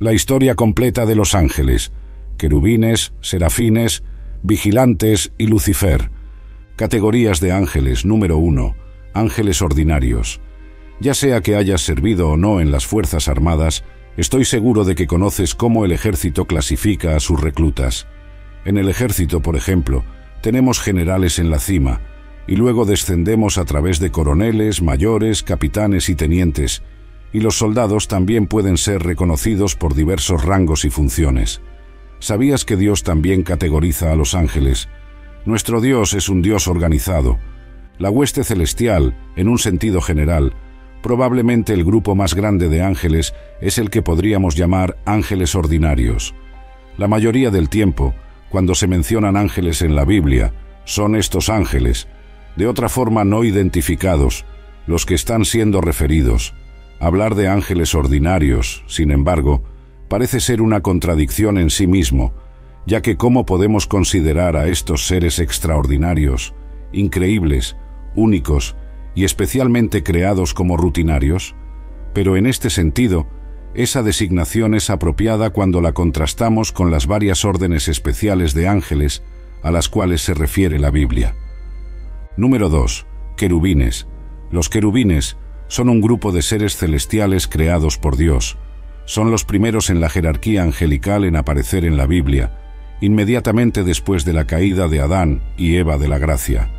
La historia completa de los ángeles: querubines, serafines, vigilantes y Lucifer. Categorías de ángeles. Número 1. Ángeles ordinarios. Ya sea que hayas servido o no en las Fuerzas Armadas, estoy seguro de que conoces cómo el ejército clasifica a sus reclutas. En el ejército, por ejemplo, tenemos generales en la cima, y luego descendemos a través de coroneles, mayores, capitanes y tenientes, y los soldados también pueden ser reconocidos por diversos rangos y funciones. ¿Sabías que Dios también categoriza a los ángeles? Nuestro Dios es un Dios organizado. La hueste celestial, en un sentido general, probablemente el grupo más grande de ángeles es el que podríamos llamar ángeles ordinarios. La mayoría del tiempo, cuando se mencionan ángeles en la Biblia, son estos ángeles, de otra forma no identificados, los que están siendo referidos. Hablar de ángeles ordinarios, sin embargo, parece ser una contradicción en sí mismo, ya que ¿cómo podemos considerar a estos seres extraordinarios, increíbles, únicos y especialmente creados como rutinarios? Pero en este sentido, esa designación es apropiada cuando la contrastamos con las varias órdenes especiales de ángeles a las cuales se refiere la Biblia. Número 2. Querubines. Los querubines son un grupo de seres celestiales creados por Dios. Son los primeros en la jerarquía angelical en aparecer en la Biblia, inmediatamente después de la caída de Adán y Eva de la gracia.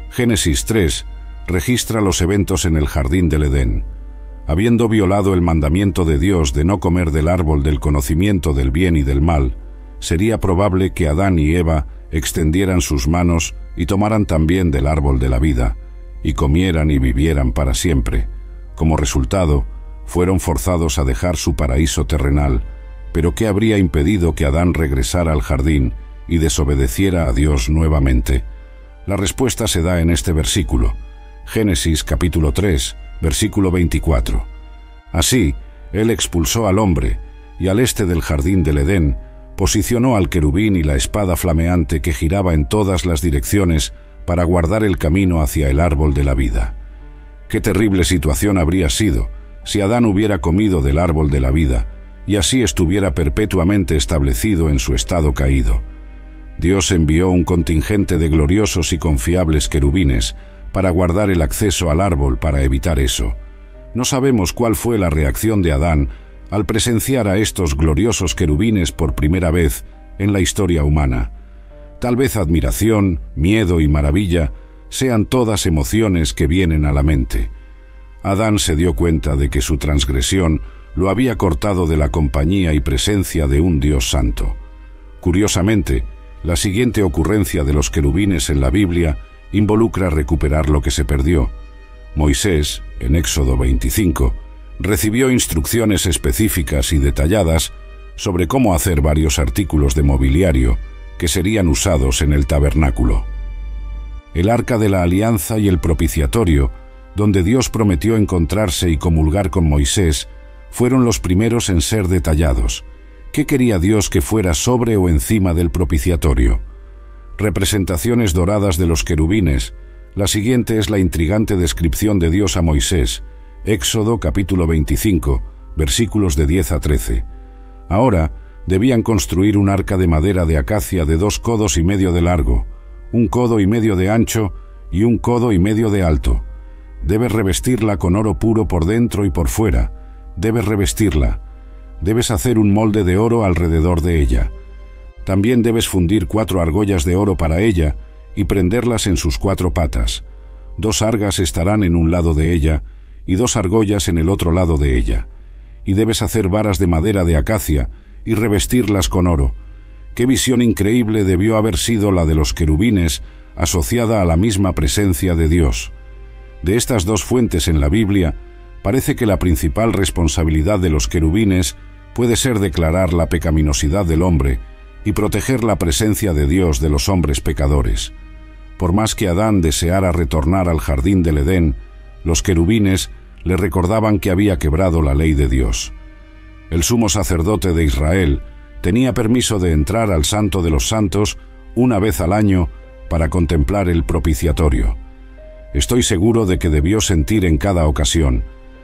Génesis 3 registra los eventos en el jardín del Edén. Habiendo violado el mandamiento de Dios de no comer del árbol del conocimiento del bien y del mal, sería probable que Adán y Eva extendieran sus manos y tomaran también del árbol de la vida, y comieran y vivieran para siempre. Como resultado, fueron forzados a dejar su paraíso terrenal. Pero ¿qué habría impedido que Adán regresara al jardín y desobedeciera a Dios nuevamente? La respuesta se da en este versículo. Génesis capítulo 3, versículo 24. Así, Él expulsó al hombre, y al este del jardín del Edén, posicionó al querubín y la espada flameante que giraba en todas las direcciones para guardar el camino hacia el árbol de la vida. Qué terrible situación habría sido si Adán hubiera comido del árbol de la vida, y así estuviera perpetuamente establecido en su estado caído. Dios envió un contingente de gloriosos y confiables querubines para guardar el acceso al árbol para evitar eso. No sabemos cuál fue la reacción de Adán al presenciar a estos gloriosos querubines por primera vez en la historia humana. Tal vez admiración, miedo y maravilla sean todas emociones que vienen a la mente. Adán se dio cuenta de que su transgresión lo había cortado de la compañía y presencia de un Dios santo. Curiosamente, la siguiente ocurrencia de los querubines en la Biblia involucra recuperar lo que se perdió. Moisés, en Éxodo 25, recibió instrucciones específicas y detalladas sobre cómo hacer varios artículos de mobiliario que serían usados en el tabernáculo. El arca de la alianza y el propiciatorio, donde Dios prometió encontrarse y comulgar con Moisés, fueron los primeros en ser detallados. ¿Qué quería Dios que fuera sobre o encima del propiciatorio? Representaciones doradas de los querubines. La siguiente es la intrigante descripción de Dios a Moisés, Éxodo capítulo 25, versículos de 10 a 13. Ahora debían construir un arca de madera de acacia de 2 codos y medio de largo, 1 codo y medio de ancho y 1 codo y medio de alto. Debes revestirla con oro puro por dentro y por fuera. Debes revestirla. Debes hacer un molde de oro alrededor de ella. También debes fundir 4 argollas de oro para ella y prenderlas en sus 4 patas. 2 argas estarán en un lado de ella y 2 argollas en el otro lado de ella. Y debes hacer varas de madera de acacia y revestirlas con oro. Qué visión increíble debió haber sido la de los querubines asociada a la misma presencia de Dios. De estas 2 fuentes en la Biblia, parece que la principal responsabilidad de los querubines puede ser declarar la pecaminosidad del hombre y proteger la presencia de Dios de los hombres pecadores. Por más que Adán deseara retornar al jardín del Edén, los querubines le recordaban que había quebrado la ley de Dios. El sumo sacerdote de Israel tenía permiso de entrar al Santo de los Santos una vez al año para contemplar el propiciatorio. Estoy seguro de que debió sentir en cada ocasión: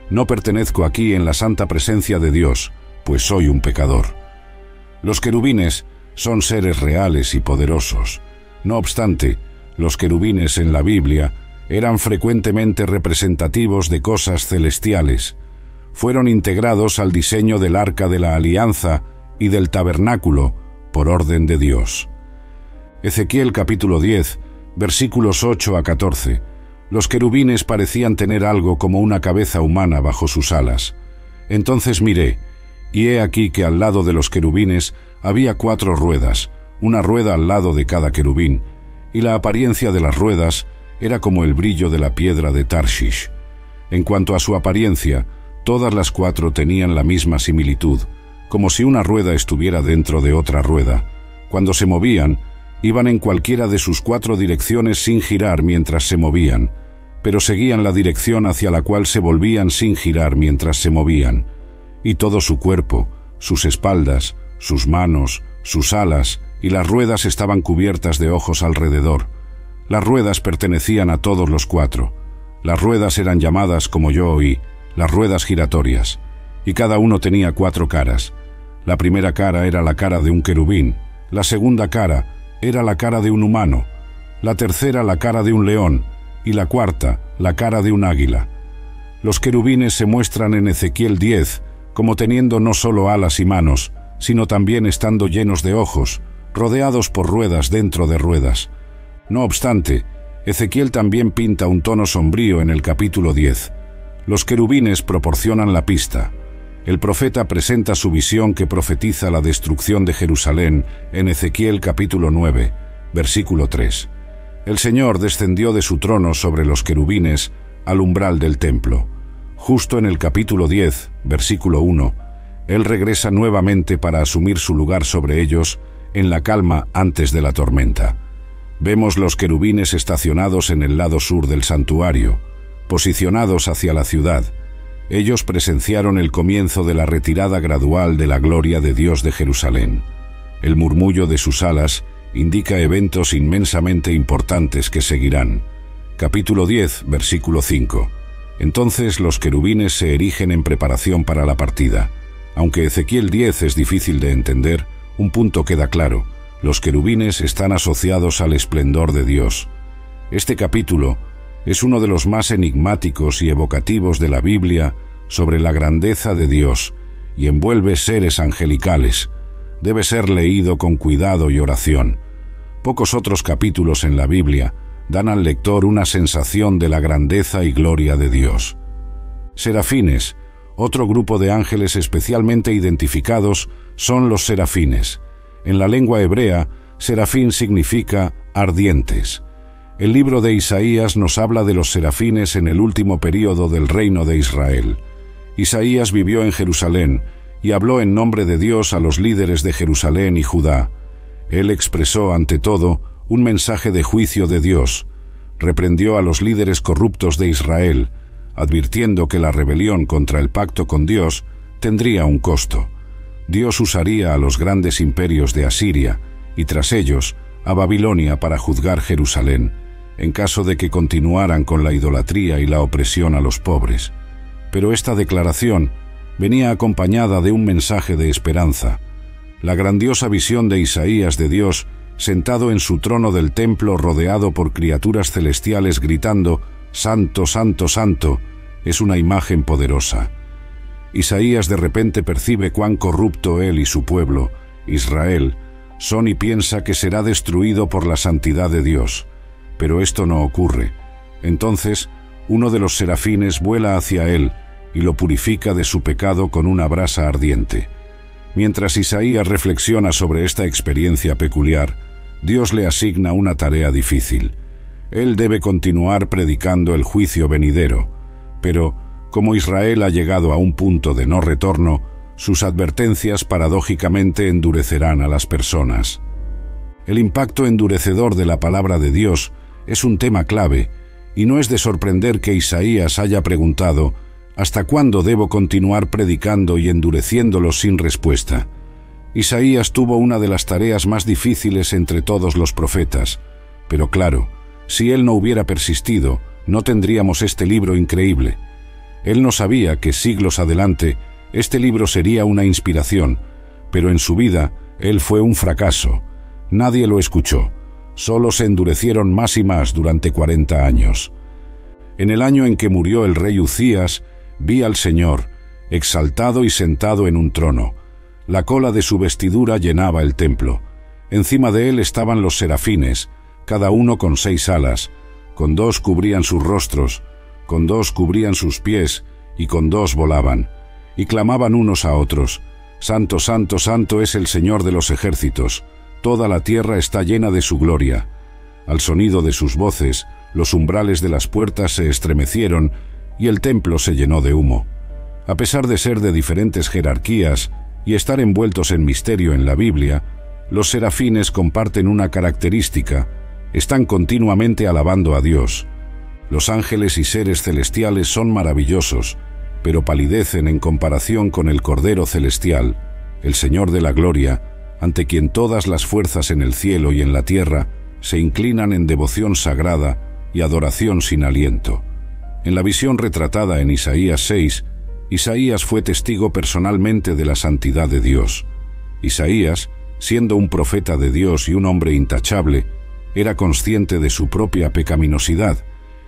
no pertenezco aquí en la santa presencia de Dios, pues soy un pecador. Los querubines son seres reales y poderosos. No obstante, los querubines en la Biblia eran frecuentemente representativos de cosas celestiales. Fueron integrados al diseño del Arca de la Alianza y del Tabernáculo por orden de Dios. Ezequiel capítulo 10, versículos 8 a 14. Los querubines parecían tener algo como una cabeza humana bajo sus alas. Entonces miré, y he aquí que al lado de los querubines había 4 ruedas, una rueda al lado de cada querubín, y la apariencia de las ruedas era como el brillo de la piedra de Tarshish. En cuanto a su apariencia, todas las 4 tenían la misma similitud, como si una rueda estuviera dentro de otra rueda. Cuando se movían, iban en cualquiera de sus 4 direcciones sin girar mientras se movían, pero seguían la dirección hacia la cual se volvían sin girar mientras se movían. Y todo su cuerpo, sus espaldas, sus manos, sus alas y las ruedas estaban cubiertas de ojos alrededor. Las ruedas pertenecían a todos los 4. Las ruedas eran llamadas, como yo oí, las ruedas giratorias, y cada uno tenía 4 caras. La primera cara era la cara de un querubín, la segunda cara era la cara de un humano, la tercera la cara de un león, y la cuarta la cara de un águila. Los querubines se muestran en Ezequiel 10 como teniendo no solo alas y manos, sino también estando llenos de ojos, rodeados por ruedas dentro de ruedas. No obstante, Ezequiel también pinta un tono sombrío en el capítulo 10. Los querubines proporcionan la pista. El profeta presenta su visión que profetiza la destrucción de Jerusalén en Ezequiel capítulo 9, versículo 3. El Señor descendió de su trono sobre los querubines al umbral del templo. Justo en el capítulo 10, versículo 1, Él regresa nuevamente para asumir su lugar sobre ellos en la calma antes de la tormenta. Vemos los querubines estacionados en el lado sur del santuario, posicionados hacia la ciudad. Ellos presenciaron el comienzo de la retirada gradual de la gloria de Dios de Jerusalén. El murmullo de sus alas indica eventos inmensamente importantes que seguirán. Capítulo 10, versículo 5. Entonces los querubines se erigen en preparación para la partida. Aunque Ezequiel 10 es difícil de entender, un punto queda claro: los querubines están asociados al esplendor de Dios. Este capítulo es uno de los más enigmáticos y evocativos de la Biblia sobre la grandeza de Dios y envuelve seres angelicales. Debe ser leído con cuidado y oración. Pocos otros capítulos en la Biblia dan al lector una sensación de la grandeza y gloria de Dios. Serafines, otro grupo de ángeles especialmente identificados, son los serafines. En la lengua hebrea, serafín significa ardientes. El libro de Isaías nos habla de los serafines en el último período del reino de Israel. Isaías vivió en Jerusalén y habló en nombre de Dios a los líderes de Jerusalén y Judá. Él expresó, ante todo, un mensaje de juicio de Dios. Reprendió a los líderes corruptos de Israel, advirtiendo que la rebelión contra el pacto con Dios tendría un costo. Dios usaría a los grandes imperios de Asiria y, tras ellos, a Babilonia para juzgar Jerusalén, en caso de que continuaran con la idolatría y la opresión a los pobres. Pero esta declaración venía acompañada de un mensaje de esperanza. La grandiosa visión de Isaías de Dios, sentado en su trono del templo rodeado por criaturas celestiales gritando «Santo, Santo, Santo», es una imagen poderosa. Isaías de repente percibe cuán corrupto él y su pueblo, Israel, son y piensa que será destruido por la santidad de Dios. Pero esto no ocurre. Entonces, uno de los serafines vuela hacia él y lo purifica de su pecado con una brasa ardiente. Mientras Isaías reflexiona sobre esta experiencia peculiar, Dios le asigna una tarea difícil. Él debe continuar predicando el juicio venidero, pero, como Israel ha llegado a un punto de no retorno, sus advertencias paradójicamente endurecerán a las personas. El impacto endurecedor de la palabra de Dios es un tema clave, y no es de sorprender que Isaías haya preguntado ¿hasta cuándo debo continuar predicando y endureciéndolos sin respuesta? Isaías tuvo una de las tareas más difíciles entre todos los profetas, pero claro, si él no hubiera persistido, no tendríamos este libro increíble. Él no sabía que siglos adelante Este libro sería una inspiración, pero en su vida él fue un fracaso. Nadie lo escuchó. Solo se endurecieron más y más durante 40 años. En el año en que murió el rey Uzías, vi al Señor, exaltado y sentado en un trono. La cola de su vestidura llenaba el templo. Encima de él estaban los serafines, cada uno con 6 alas. Con 2 cubrían sus rostros, con 2 cubrían sus pies, y con 2 volaban. Y clamaban unos a otros: Santo, santo, santo es el Señor de los ejércitos. Toda la tierra está llena de su gloria. Al sonido de sus voces, los umbrales de las puertas se estremecieron y el templo se llenó de humo. A pesar de ser de diferentes jerarquías y estar envueltos en misterio en la Biblia, los serafines comparten una característica: están continuamente alabando a Dios. Los ángeles y seres celestiales son maravillosos, pero palidecen en comparación con el Cordero Celestial, el Señor de la Gloria, ante quien todas las fuerzas en el cielo y en la tierra se inclinan en devoción sagrada y adoración sin aliento. En la visión retratada en Isaías 6, Isaías fue testigo personalmente de la santidad de Dios. Isaías, siendo un profeta de Dios y un hombre intachable, era consciente de su propia pecaminosidad.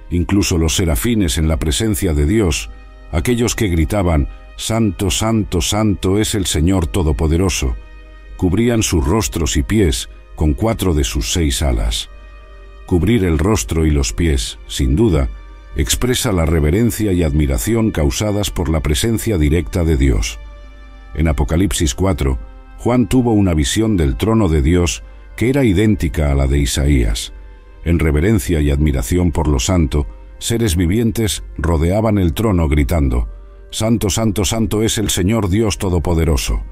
Incluso los serafines en la presencia de Dios, aquellos que gritaban: Santo, santo, santo es el Señor Todopoderoso, cubrían sus rostros y pies con 4 de sus 6 alas. Cubrir el rostro y los pies, sin duda, expresa la reverencia y admiración causadas por la presencia directa de Dios. En Apocalipsis 4, Juan tuvo una visión del trono de Dios que era idéntica a la de Isaías. En reverencia y admiración por lo santo, seres vivientes rodeaban el trono gritando: Santo, santo, santo es el Señor Dios Todopoderoso.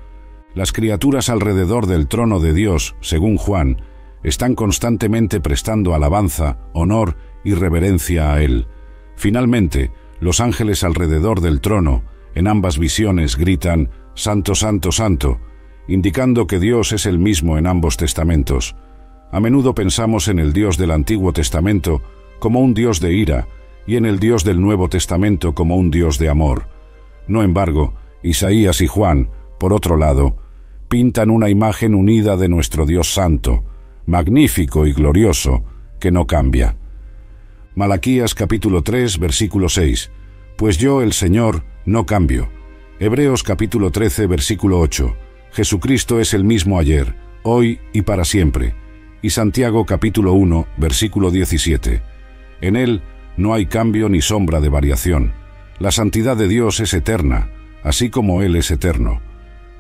Las criaturas alrededor del trono de Dios, según Juan, están constantemente prestando alabanza, honor y reverencia a Él. Finalmente, los ángeles alrededor del trono, en ambas visiones, gritan: Santo, santo, santo, indicando que Dios es el mismo en ambos testamentos. A menudo pensamos en el Dios del Antiguo Testamento como un Dios de ira y en el Dios del Nuevo Testamento como un Dios de amor. No embargo, Isaías y Juan, por otro lado, pintan una imagen unida de nuestro Dios santo, magnífico y glorioso, que no cambia. Malaquías capítulo 3, versículo 6. Pues yo, el Señor, no cambio. Hebreos capítulo 13, versículo 8. Jesucristo es el mismo ayer, hoy y para siempre. Y Santiago capítulo 1, versículo 17. En Él no hay cambio ni sombra de variación. La santidad de Dios es eterna, así como Él es eterno.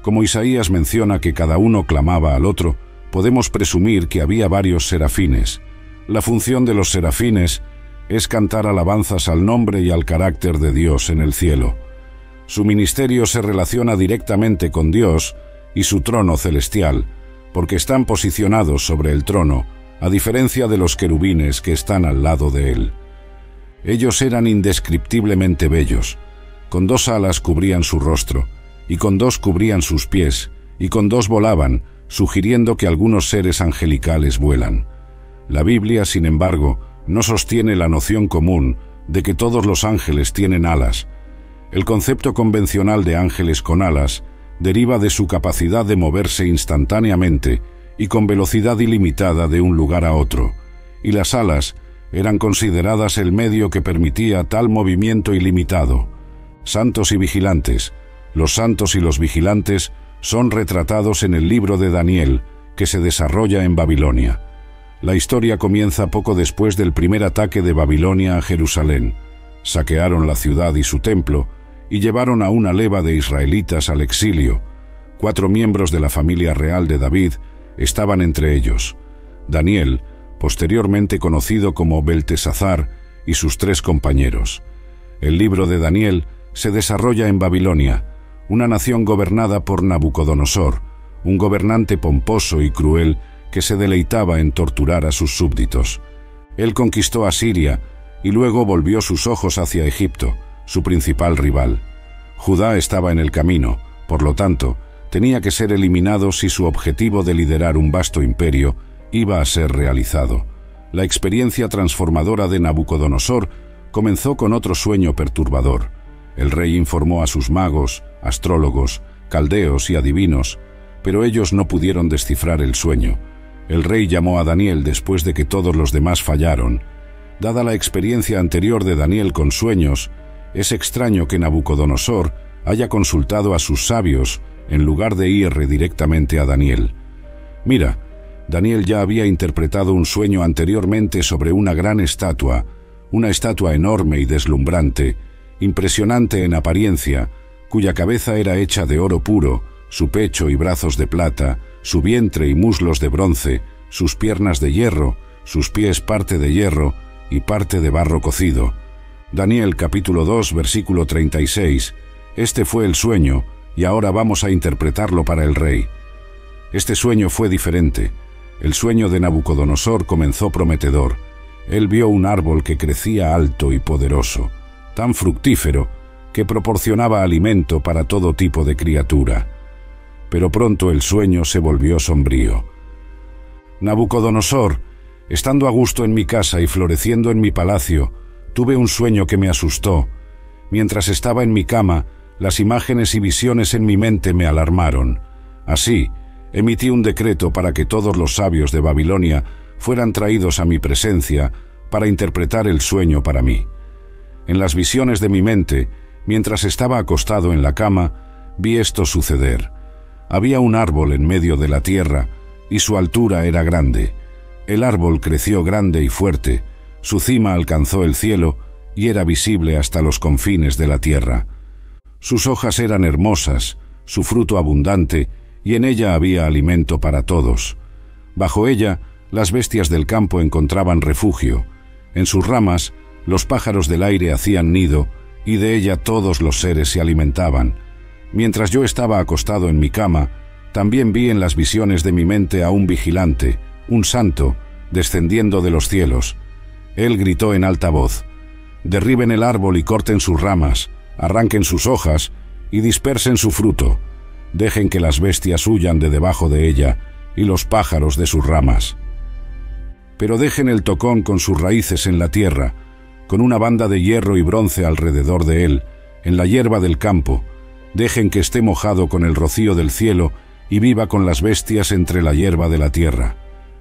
Como Isaías menciona que cada uno clamaba al otro, podemos presumir que había varios serafines. La función de los serafines es cantar alabanzas al nombre y al carácter de Dios en el cielo. Su ministerio se relaciona directamente con Dios y su trono celestial, porque están posicionados sobre el trono, a diferencia de los querubines que están al lado de él. Ellos eran indescriptiblemente bellos. Con 2 alas cubrían su rostro, y con 2 cubrían sus pies, y con 2 volaban, sugiriendo que algunos seres angelicales vuelan. La Biblia, sin embargo, no sostiene la noción común de que todos los ángeles tienen alas. El concepto convencional de ángeles con alas deriva de su capacidad de moverse instantáneamente y con velocidad ilimitada de un lugar a otro, y las alas eran consideradas el medio que permitía tal movimiento ilimitado. Santos y vigilantes. Los santos y los vigilantes son retratados en el libro de Daniel, que se desarrolla en Babilonia. La historia comienza poco después del primer ataque de Babilonia a Jerusalén. Saquearon la ciudad y su templo, y llevaron a una leva de israelitas al exilio. 4 miembros de la familia real de David estaban entre ellos: Daniel, posteriormente conocido como Beltesazar, y sus 3 compañeros. El libro de Daniel se desarrolla en Babilonia, una nación gobernada por Nabucodonosor, un gobernante pomposo y cruel que se deleitaba en torturar a sus súbditos. Él conquistó a Siria y luego volvió sus ojos hacia Egipto, su principal rival. Judá estaba en el camino, por lo tanto, tenía que ser eliminado si su objetivo de liderar un vasto imperio iba a ser realizado. La experiencia transformadora de Nabucodonosor comenzó con otro sueño perturbador. El rey informó a sus magos, astrólogos, caldeos y adivinos, pero ellos no pudieron descifrar el sueño. El rey llamó a Daniel después de que todos los demás fallaron. Dada la experiencia anterior de Daniel con sueños, es extraño que Nabucodonosor haya consultado a sus sabios en lugar de ir directamente a Daniel. Mira, Daniel ya había interpretado un sueño anteriormente sobre una gran estatua, una estatua enorme y deslumbrante, impresionante en apariencia, cuya cabeza era hecha de oro puro, su pecho y brazos de plata, su vientre y muslos de bronce, sus piernas de hierro, sus pies parte de hierro y parte de barro cocido. Daniel capítulo 2 versículo 36. Este fue el sueño, y ahora vamos a interpretarlo para el rey. Este sueño fue diferente. El sueño de Nabucodonosor comenzó prometedor. Él vio un árbol que crecía alto y poderoso, tan fructífero que proporcionaba alimento para todo tipo de criatura. Pero pronto el sueño se volvió sombrío. Nabucodonosor, estando a gusto en mi casa y floreciendo en mi palacio, tuve un sueño que me asustó. Mientras estaba en mi cama, las imágenes y visiones en mi mente me alarmaron. Así, emití un decreto para que todos los sabios de Babilonia fueran traídos a mi presencia para interpretar el sueño para mí. En las visiones de mi mente, mientras estaba acostado en la cama, vi esto suceder. Había un árbol en medio de la tierra, y su altura era grande. El árbol creció grande y fuerte, su cima alcanzó el cielo, y era visible hasta los confines de la tierra. Sus hojas eran hermosas, su fruto abundante, y en ella había alimento para todos. Bajo ella, las bestias del campo encontraban refugio. En sus ramas, los pájaros del aire hacían nido, y de ella todos los seres se alimentaban. Mientras yo estaba acostado en mi cama, también vi en las visiones de mi mente a un vigilante, un santo, descendiendo de los cielos. Él gritó en alta voz: «Derriben el árbol y corten sus ramas, arranquen sus hojas y dispersen su fruto. Dejen que las bestias huyan de debajo de ella y los pájaros de sus ramas. Pero dejen el tocón con sus raíces en la tierra, con una banda de hierro y bronce alrededor de él, en la hierba del campo. Dejen que esté mojado con el rocío del cielo y viva con las bestias entre la hierba de la tierra.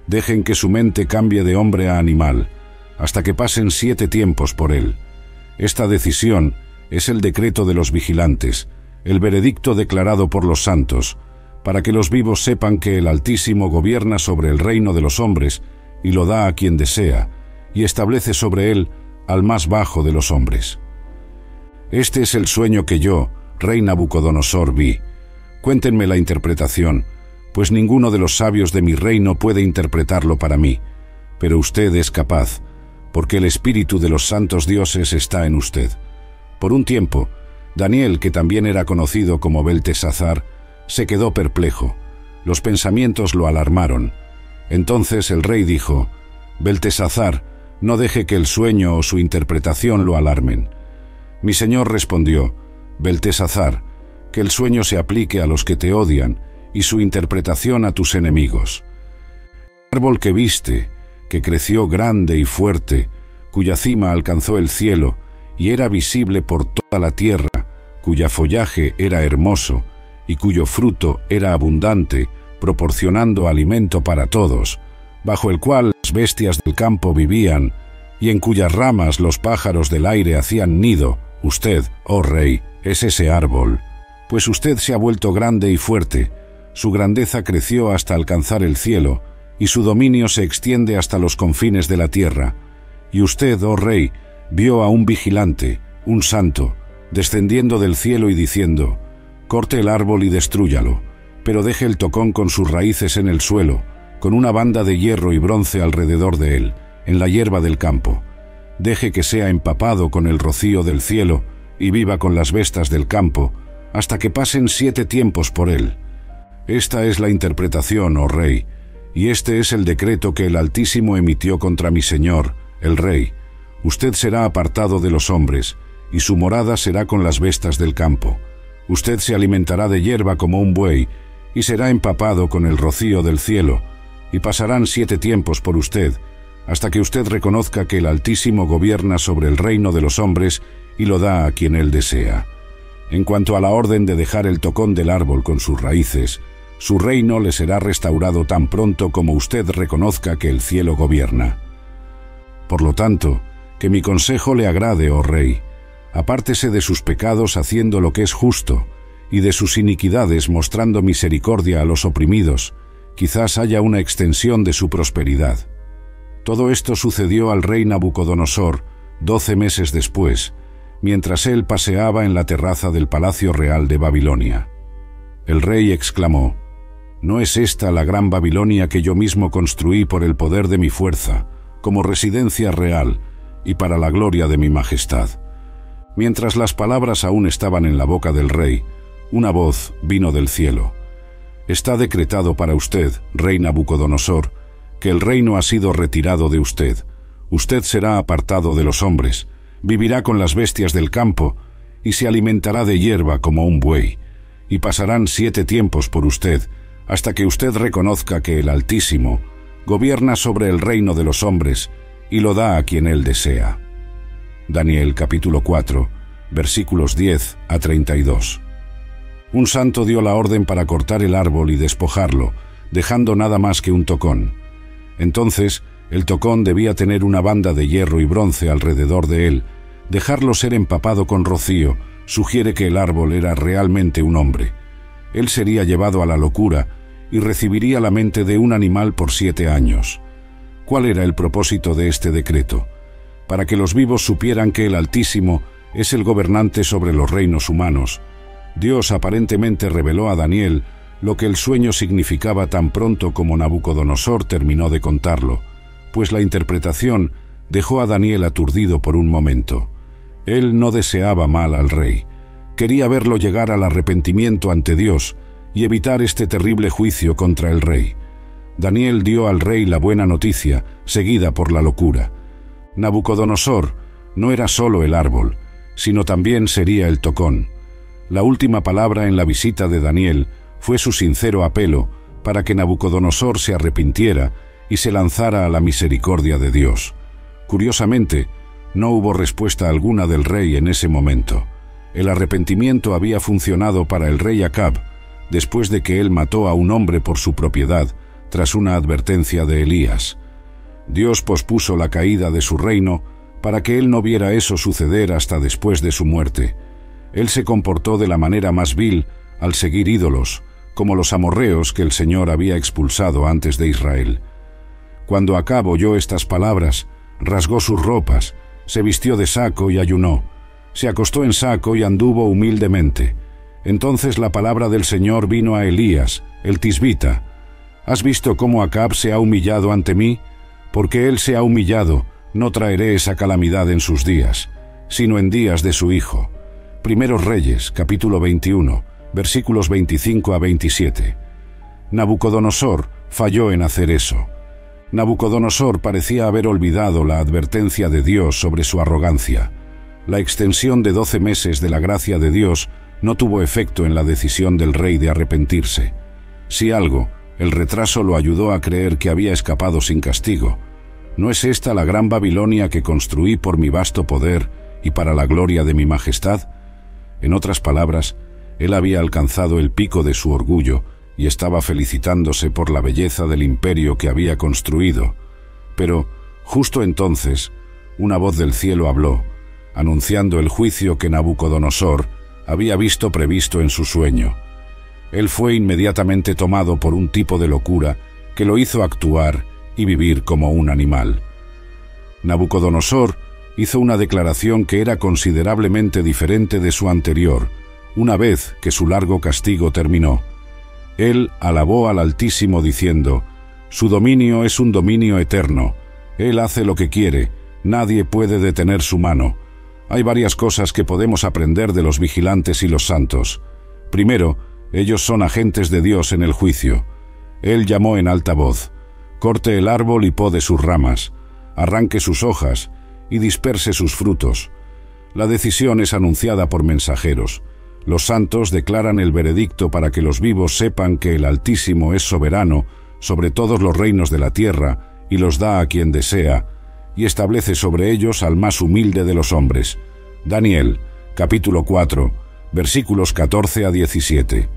Dejen que su mente cambie de hombre a animal, hasta que pasen 7 tiempos por él. Esta decisión es el decreto de los vigilantes, el veredicto declarado por los santos, para que los vivos sepan que el Altísimo gobierna sobre el reino de los hombres y lo da a quien desea, y establece sobre él al más bajo de los hombres. Este es el sueño que yo, rey Nabucodonosor, vi. Cuéntenme la interpretación, pues ninguno de los sabios de mi reino puede interpretarlo para mí, pero usted es capaz, porque el espíritu de los santos dioses está en usted». Por un tiempo, Daniel, que también era conocido como Beltesazar, se quedó perplejo. Los pensamientos lo alarmaron. Entonces el rey dijo: «Beltesazar, no deje que el sueño o su interpretación lo alarmen». Mi señor respondió: «Beltesazar, que el sueño se aplique a los que te odian y su interpretación a tus enemigos. El árbol que viste, que creció grande y fuerte, cuya cima alcanzó el cielo y era visible por toda la tierra, cuya follaje era hermoso y cuyo fruto era abundante, proporcionando alimento para todos, bajo el cual las bestias del campo vivían y en cuyas ramas los pájaros del aire hacían nido, usted, oh rey, es ese árbol, pues usted se ha vuelto grande y fuerte, su grandeza creció hasta alcanzar el cielo, y su dominio se extiende hasta los confines de la tierra. Y usted, oh rey, vio a un vigilante, un santo, descendiendo del cielo y diciendo: «Corte el árbol y destrúyalo, pero deje el tocón con sus raíces en el suelo, con una banda de hierro y bronce alrededor de él, en la hierba del campo. Deje que sea empapado con el rocío del cielo y viva con las bestas del campo, hasta que pasen 7 tiempos por él». Esta es la interpretación, oh rey, y este es el decreto que el Altísimo emitió contra mi señor, el rey. Usted será apartado de los hombres, y su morada será con las bestas del campo. Usted se alimentará de hierba como un buey, y será empapado con el rocío del cielo, y pasarán 7 tiempos por usted, hasta que usted reconozca que el Altísimo gobierna sobre el reino de los hombres y lo da a quien Él desea. En cuanto a la orden de dejar el tocón del árbol con sus raíces, su reino le será restaurado tan pronto como usted reconozca que el cielo gobierna. Por lo tanto, que mi consejo le agrade, oh rey. Apártese de sus pecados haciendo lo que es justo, y de sus iniquidades mostrando misericordia a los oprimidos. Quizás haya una extensión de su prosperidad. Todo esto sucedió al rey Nabucodonosor 12 meses después, mientras él paseaba en la terraza del Palacio Real de Babilonia. El rey exclamó: ¿No es esta la gran Babilonia que yo mismo construí por el poder de mi fuerza, como residencia real y para la gloria de mi majestad? Mientras las palabras aún estaban en la boca del rey, una voz vino del cielo: Está decretado para usted, rey Nabucodonosor, que el reino ha sido retirado de usted. Usted será apartado de los hombres, vivirá con las bestias del campo y se alimentará de hierba como un buey. Y pasarán 7 tiempos por usted, hasta que usted reconozca que el Altísimo gobierna sobre el reino de los hombres y lo da a quien Él desea. Daniel capítulo 4, versículos 10 a 32. Un santo dio la orden para cortar el árbol y despojarlo, dejando nada más que un tocón. Entonces, el tocón debía tener una banda de hierro y bronce alrededor de él. Dejarlo ser empapado con rocío sugiere que el árbol era realmente un hombre. Él sería llevado a la locura y recibiría la mente de un animal por 7 años. ¿Cuál era el propósito de este decreto? Para que los vivos supieran que el Altísimo es el gobernante sobre los reinos humanos. Dios aparentemente reveló a Daniel lo que el sueño significaba tan pronto como Nabucodonosor terminó de contarlo, pues la interpretación dejó a Daniel aturdido por un momento. Él no deseaba mal al rey. Quería verlo llegar al arrepentimiento ante Dios y evitar este terrible juicio contra el rey. Daniel dio al rey la buena noticia, seguida por la locura. Nabucodonosor no era solo el árbol, sino también sería el tocón. La última palabra en la visita de Daniel fue su sincero apelo para que Nabucodonosor se arrepintiera y se lanzara a la misericordia de Dios. Curiosamente, no hubo respuesta alguna del rey en ese momento. El arrepentimiento había funcionado para el rey Acab, después de que él mató a un hombre por su propiedad, tras una advertencia de Elías. Dios pospuso la caída de su reino para que él no viera eso suceder hasta después de su muerte. Él se comportó de la manera más vil al seguir ídolos, como los amorreos que el Señor había expulsado antes de Israel. Cuando Acab oyó estas palabras, rasgó sus ropas, se vistió de saco y ayunó. Se acostó en saco y anduvo humildemente. Entonces la palabra del Señor vino a Elías, el tisbita: ¿Has visto cómo Acab se ha humillado ante mí? Porque él se ha humillado, no traeré esa calamidad en sus días, sino en días de su hijo. Primeros Reyes, capítulo 21, versículos 25 a 27. Nabucodonosor falló en hacer eso. Nabucodonosor parecía haber olvidado la advertencia de Dios sobre su arrogancia. La extensión de 12 meses de la gracia de Dios no tuvo efecto en la decisión del rey de arrepentirse. Si algo, el retraso lo ayudó a creer que había escapado sin castigo. ¿No es esta la gran Babilonia que construí por mi vasto poder y para la gloria de mi majestad? En otras palabras, él había alcanzado el pico de su orgullo y estaba felicitándose por la belleza del imperio que había construido. Pero, justo entonces, una voz del cielo habló, anunciando el juicio que Nabucodonosor había visto previsto en su sueño. Él fue inmediatamente tomado por un tipo de locura que lo hizo actuar y vivir como un animal. Nabucodonosor hizo una declaración que era considerablemente diferente de su anterior, una vez que su largo castigo terminó. Él alabó al Altísimo diciendo: «Su dominio es un dominio eterno. Él hace lo que quiere, nadie puede detener su mano». Hay varias cosas que podemos aprender de los vigilantes y los santos. Primero, ellos son agentes de Dios en el juicio. Él llamó en alta voz: «Corte el árbol y pode sus ramas, arranque sus hojas y disperse sus frutos». La decisión es anunciada por mensajeros. Los santos declaran el veredicto para que los vivos sepan que el Altísimo es soberano sobre todos los reinos de la tierra y los da a quien desea, y establece sobre ellos al más humilde de los hombres. Daniel, capítulo 4, versículos 14 a 17.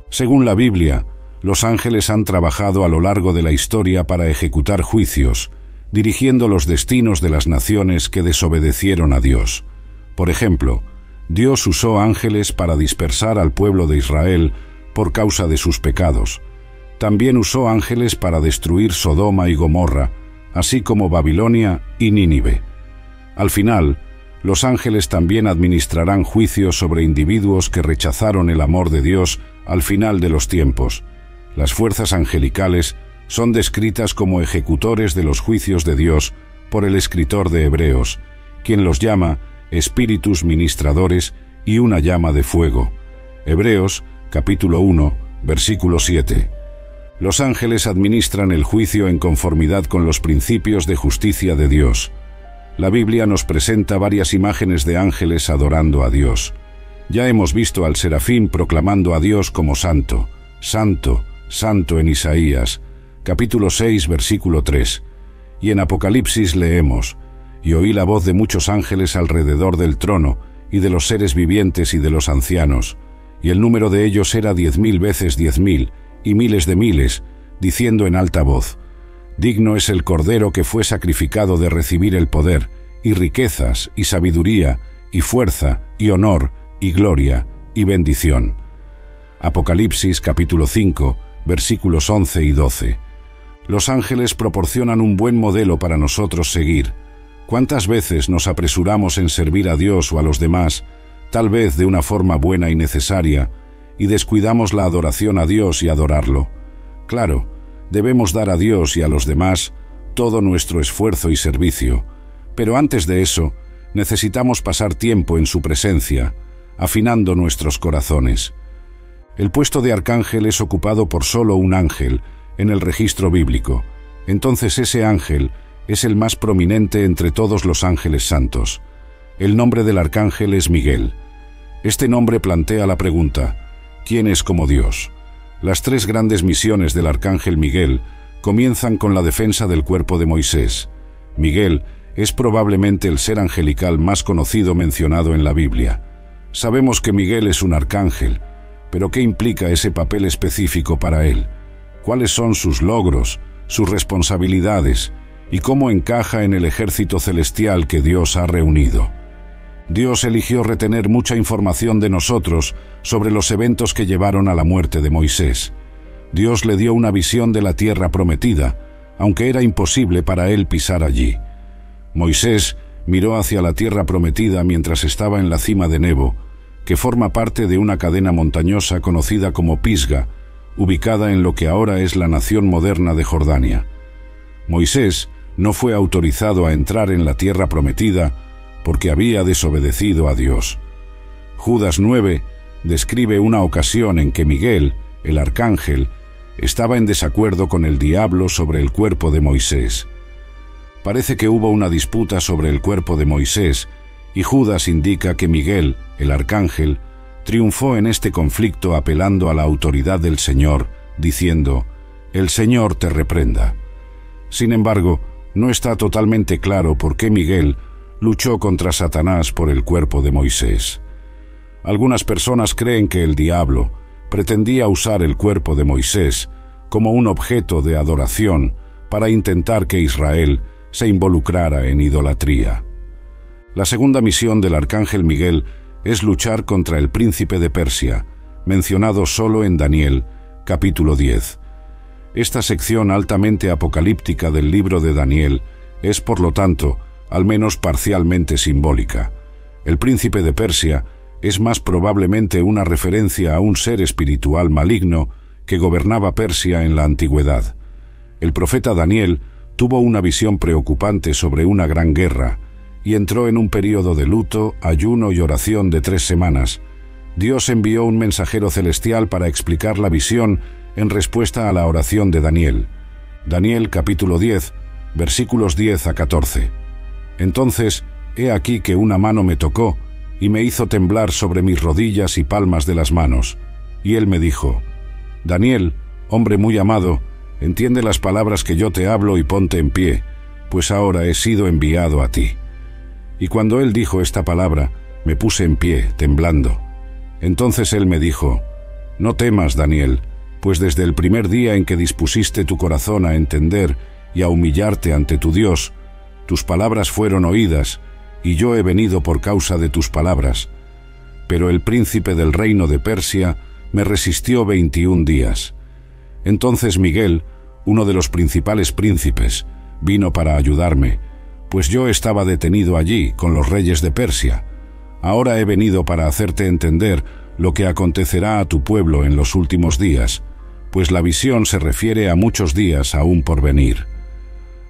Según la Biblia, los ángeles han trabajado a lo largo de la historia para ejecutar juicios, dirigiendo los destinos de las naciones que desobedecieron a Dios. Por ejemplo, Dios usó ángeles para dispersar al pueblo de Israel por causa de sus pecados. También usó ángeles para destruir Sodoma y Gomorra, así como Babilonia y Nínive. Al final, los ángeles también administrarán juicios sobre individuos que rechazaron el amor de Dios al final de los tiempos. Las fuerzas angelicales son descritas como ejecutores de los juicios de Dios por el escritor de Hebreos, quien los llama espíritus ministradores y una llama de fuego. Hebreos, capítulo 1, versículo 7. Los ángeles administran el juicio en conformidad con los principios de justicia de Dios. La Biblia nos presenta varias imágenes de ángeles adorando a Dios. Ya hemos visto al serafín proclamando a Dios como santo, santo, santo en Isaías, capítulo 6, versículo 3. Y en Apocalipsis leemos: «Y oí la voz de muchos ángeles alrededor del trono, y de los seres vivientes y de los ancianos, y el número de ellos era 10.000 veces 10.000, y miles de miles, diciendo en alta voz: Digno es el Cordero que fue sacrificado de recibir el poder, y riquezas, y sabiduría, y fuerza, y honor, y gloria, y bendición». Apocalipsis capítulo 5, versículos 11 y 12. Los ángeles proporcionan un buen modelo para nosotros seguir. ¿Cuántas veces nos apresuramos en servir a Dios o a los demás, tal vez de una forma buena y necesaria, y descuidamos la adoración a Dios y adorarlo? Claro, debemos dar a Dios y a los demás todo nuestro esfuerzo y servicio, pero antes de eso, necesitamos pasar tiempo en su presencia, afinando nuestros corazones. El puesto de arcángel es ocupado por solo un ángel en el registro bíblico. Entonces ese ángel es el más prominente entre todos los ángeles santos. El nombre del arcángel es Miguel. Este nombre plantea la pregunta: ¿quién es como Dios? Las tres grandes misiones del arcángel Miguel comienzan con la defensa del cuerpo de Moisés. Miguel es probablemente el ser angelical más conocido mencionado en la Biblia. Sabemos que Miguel es un arcángel, pero ¿qué implica ese papel específico para él? ¿Cuáles son sus logros, sus responsabilidades y cómo encaja en el ejército celestial que Dios ha reunido? Dios eligió retener mucha información de nosotros sobre los eventos que llevaron a la muerte de Moisés. Dios le dio una visión de la tierra prometida, aunque era imposible para él pisar allí. Moisés miró hacia la tierra prometida mientras estaba en la cima de Nebo, que forma parte de una cadena montañosa conocida como Pisga, ubicada en lo que ahora es la nación moderna de Jordania. Moisés no fue autorizado a entrar en la tierra prometida porque había desobedecido a Dios. Judas 9 describe una ocasión en que Miguel, el arcángel, estaba en desacuerdo con el diablo sobre el cuerpo de Moisés. Parece que hubo una disputa sobre el cuerpo de Moisés, y Judas indica que Miguel, el arcángel, triunfó en este conflicto apelando a la autoridad del Señor, diciendo: «El Señor te reprenda». Sin embargo, no está totalmente claro por qué Miguel luchó contra Satanás por el cuerpo de Moisés. Algunas personas creen que el diablo pretendía usar el cuerpo de Moisés como un objeto de adoración para intentar que Israel se involucrara en idolatría. La segunda misión del arcángel Miguel es luchar contra el príncipe de Persia, mencionado solo en Daniel, capítulo 10. Esta sección altamente apocalíptica del libro de Daniel es, por lo tanto, al menos parcialmente simbólica. El príncipe de Persia es más probablemente una referencia a un ser espiritual maligno que gobernaba Persia en la antigüedad. El profeta Daniel tuvo una visión preocupante sobre una gran guerra y entró en un período de luto, ayuno y oración de 3 semanas. Dios envió un mensajero celestial para explicar la visión en respuesta a la oración de Daniel. Daniel capítulo 10, versículos 10 a 14. Entonces, he aquí que una mano me tocó y me hizo temblar sobre mis rodillas y palmas de las manos. Y él me dijo: Daniel, hombre muy amado, entiende las palabras que yo te hablo y ponte en pie, pues ahora he sido enviado a ti. Y cuando él dijo esta palabra, me puse en pie, temblando. Entonces él me dijo: no temas, Daniel, pues desde el primer día en que dispusiste tu corazón a entender y a humillarte ante tu Dios, tus palabras fueron oídas, y yo he venido por causa de tus palabras. Pero el príncipe del reino de Persia me resistió 21 días. Entonces Miguel, uno de los principales príncipes, vino para ayudarme, pues yo estaba detenido allí con los reyes de Persia. Ahora he venido para hacerte entender lo que acontecerá a tu pueblo en los últimos días, pues la visión se refiere a muchos días aún por venir.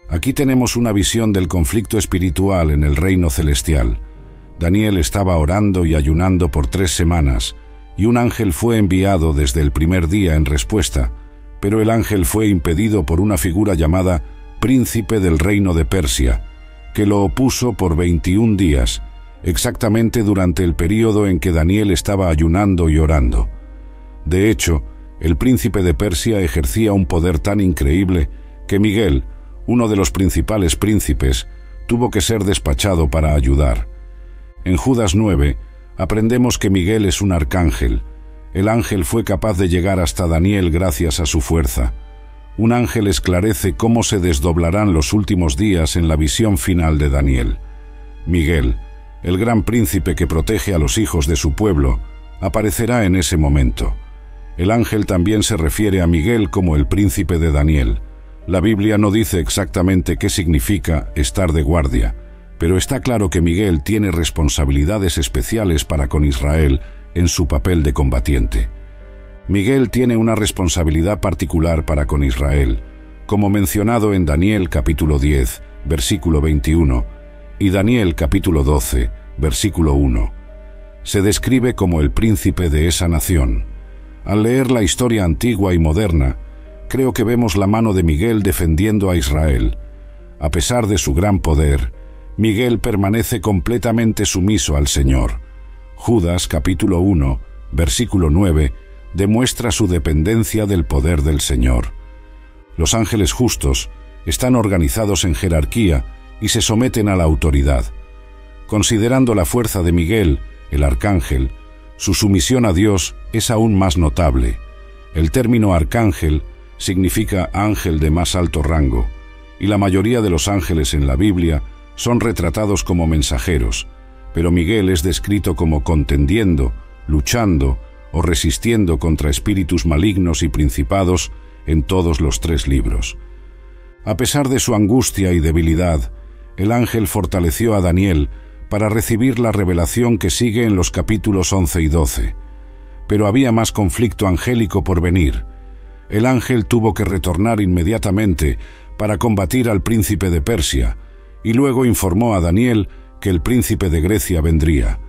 Aquí tenemos una visión del conflicto espiritual en el reino celestial. Daniel estaba orando y ayunando por 3 semanas, y un ángel fue enviado desde el primer día en respuesta, pero el ángel fue impedido por una figura llamada Príncipe del Reino de Persia, que lo opuso por 21 días, exactamente durante el período en que Daniel estaba ayunando y orando. De hecho, el príncipe de Persia ejercía un poder tan increíble que Miguel, uno de los principales príncipes, tuvo que ser despachado para ayudar. En Judas 9, aprendemos que Miguel es un arcángel. El ángel fue capaz de llegar hasta Daniel gracias a su fuerza. Un ángel esclarece cómo se desdoblarán los últimos días en la visión final de Daniel. Miguel, el gran príncipe que protege a los hijos de su pueblo, aparecerá en ese momento. El ángel también se refiere a Miguel como el príncipe de Daniel. La Biblia no dice exactamente qué significa estar de guardia, pero está claro que Miguel tiene responsabilidades especiales para con Israel en su papel de combatiente. Miguel tiene una responsabilidad particular para con Israel, como mencionado en Daniel capítulo 10, versículo 21, y Daniel capítulo 12, versículo 1. Se describe como el príncipe de esa nación. Al leer la historia antigua y moderna, creo que vemos la mano de Miguel defendiendo a Israel. A pesar de su gran poder, Miguel permanece completamente sumiso al Señor. Judas capítulo 1, versículo 9, demuestra su dependencia del poder del Señor. Los ángeles justos están organizados en jerarquía y se someten a la autoridad. Considerando la fuerza de Miguel, el arcángel, su sumisión a Dios es aún más notable. El término arcángel significa ángel de más alto rango, y la mayoría de los ángeles en la Biblia son retratados como mensajeros, pero Miguel es descrito como contendiendo, luchando o resistiendo contra espíritus malignos y principados en todos los 3 libros. A pesar de su angustia y debilidad, el ángel fortaleció a Daniel para recibir la revelación que sigue en los capítulos 11 y 12. Pero había más conflicto angélico por venir. El ángel tuvo que retornar inmediatamente para combatir al príncipe de Persia, y luego informó a Daniel que el príncipe de Grecia vendría.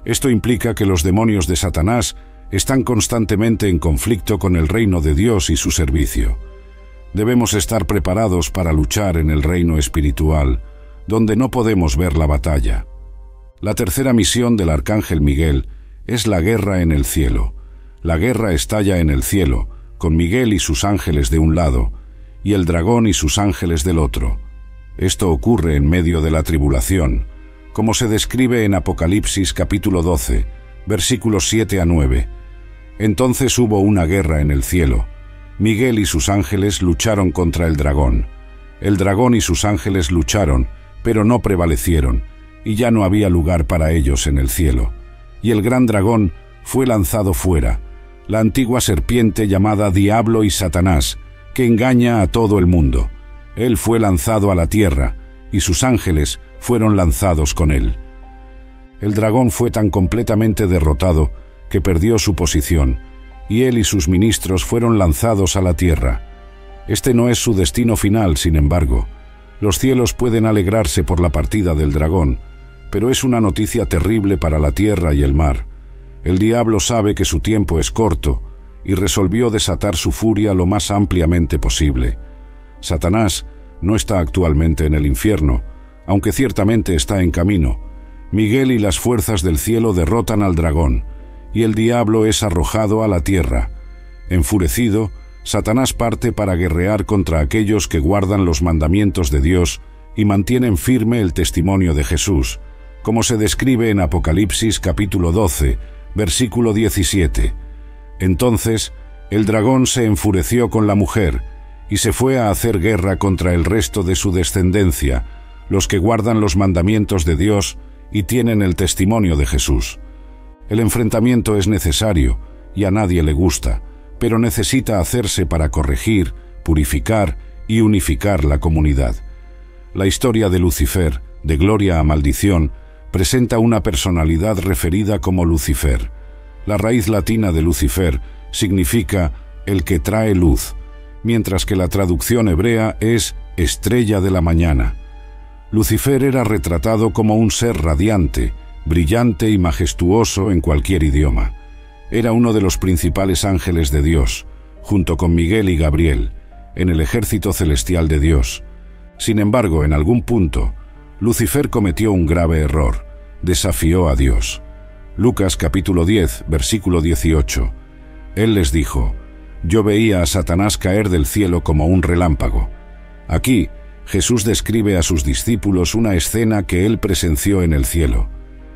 Esto implica que los demonios de Satanás están constantemente en conflicto con el reino de Dios y su servicio. Debemos estar preparados para luchar en el reino espiritual, donde no podemos ver la batalla. La tercera misión del arcángel Miguel es la guerra en el cielo. La guerra estalla en el cielo, con Miguel y sus ángeles de un lado, y el dragón y sus ángeles del otro. Esto ocurre en medio de la tribulación, como se describe en Apocalipsis capítulo 12, versículos 7 a 9. Entonces hubo una guerra en el cielo. Miguel y sus ángeles lucharon contra el dragón. El dragón y sus ángeles lucharon, pero no prevalecieron, y ya no había lugar para ellos en el cielo. Y el gran dragón fue lanzado fuera, la antigua serpiente llamada Diablo y Satanás, que engaña a todo el mundo. Él fue lanzado a la tierra, y sus ángeles fueron lanzados con él. El dragón fue tan completamente derrotado que perdió su posición, y él y sus ministros fueron lanzados a la tierra. Este no es su destino final, sin embargo. Los cielos pueden alegrarse por la partida del dragón, pero es una noticia terrible para la tierra y el mar. El diablo sabe que su tiempo es corto y resolvió desatar su furia lo más ampliamente posible. Satanás no está actualmente en el infierno, aunque ciertamente está en camino. Miguel y las fuerzas del cielo derrotan al dragón, y el diablo es arrojado a la tierra. Enfurecido, Satanás parte para guerrear contra aquellos que guardan los mandamientos de Dios y mantienen firme el testimonio de Jesús, como se describe en Apocalipsis capítulo 12, versículo 17. Entonces el dragón se enfureció con la mujer y se fue a hacer guerra contra el resto de su descendencia, los que guardan los mandamientos de Dios y tienen el testimonio de Jesús. El enfrentamiento es necesario y a nadie le gusta, pero necesita hacerse para corregir, purificar y unificar la comunidad. La historia de Lucifer, de gloria a maldición, presenta una personalidad referida como Lucifer. La raíz latina de Lucifer significa el que trae luz, mientras que la traducción hebrea es estrella de la mañana. Lucifer era retratado como un ser radiante, brillante y majestuoso en cualquier idioma. Era uno de los principales ángeles de Dios, junto con Miguel y Gabriel, en el ejército celestial de Dios. Sin embargo, en algún punto, Lucifer cometió un grave error: desafió a Dios. Lucas capítulo 10, versículo 18. Él les dijo: «Yo veía a Satanás caer del cielo como un relámpago». Aquí, Jesús describe a sus discípulos una escena que él presenció en el cielo.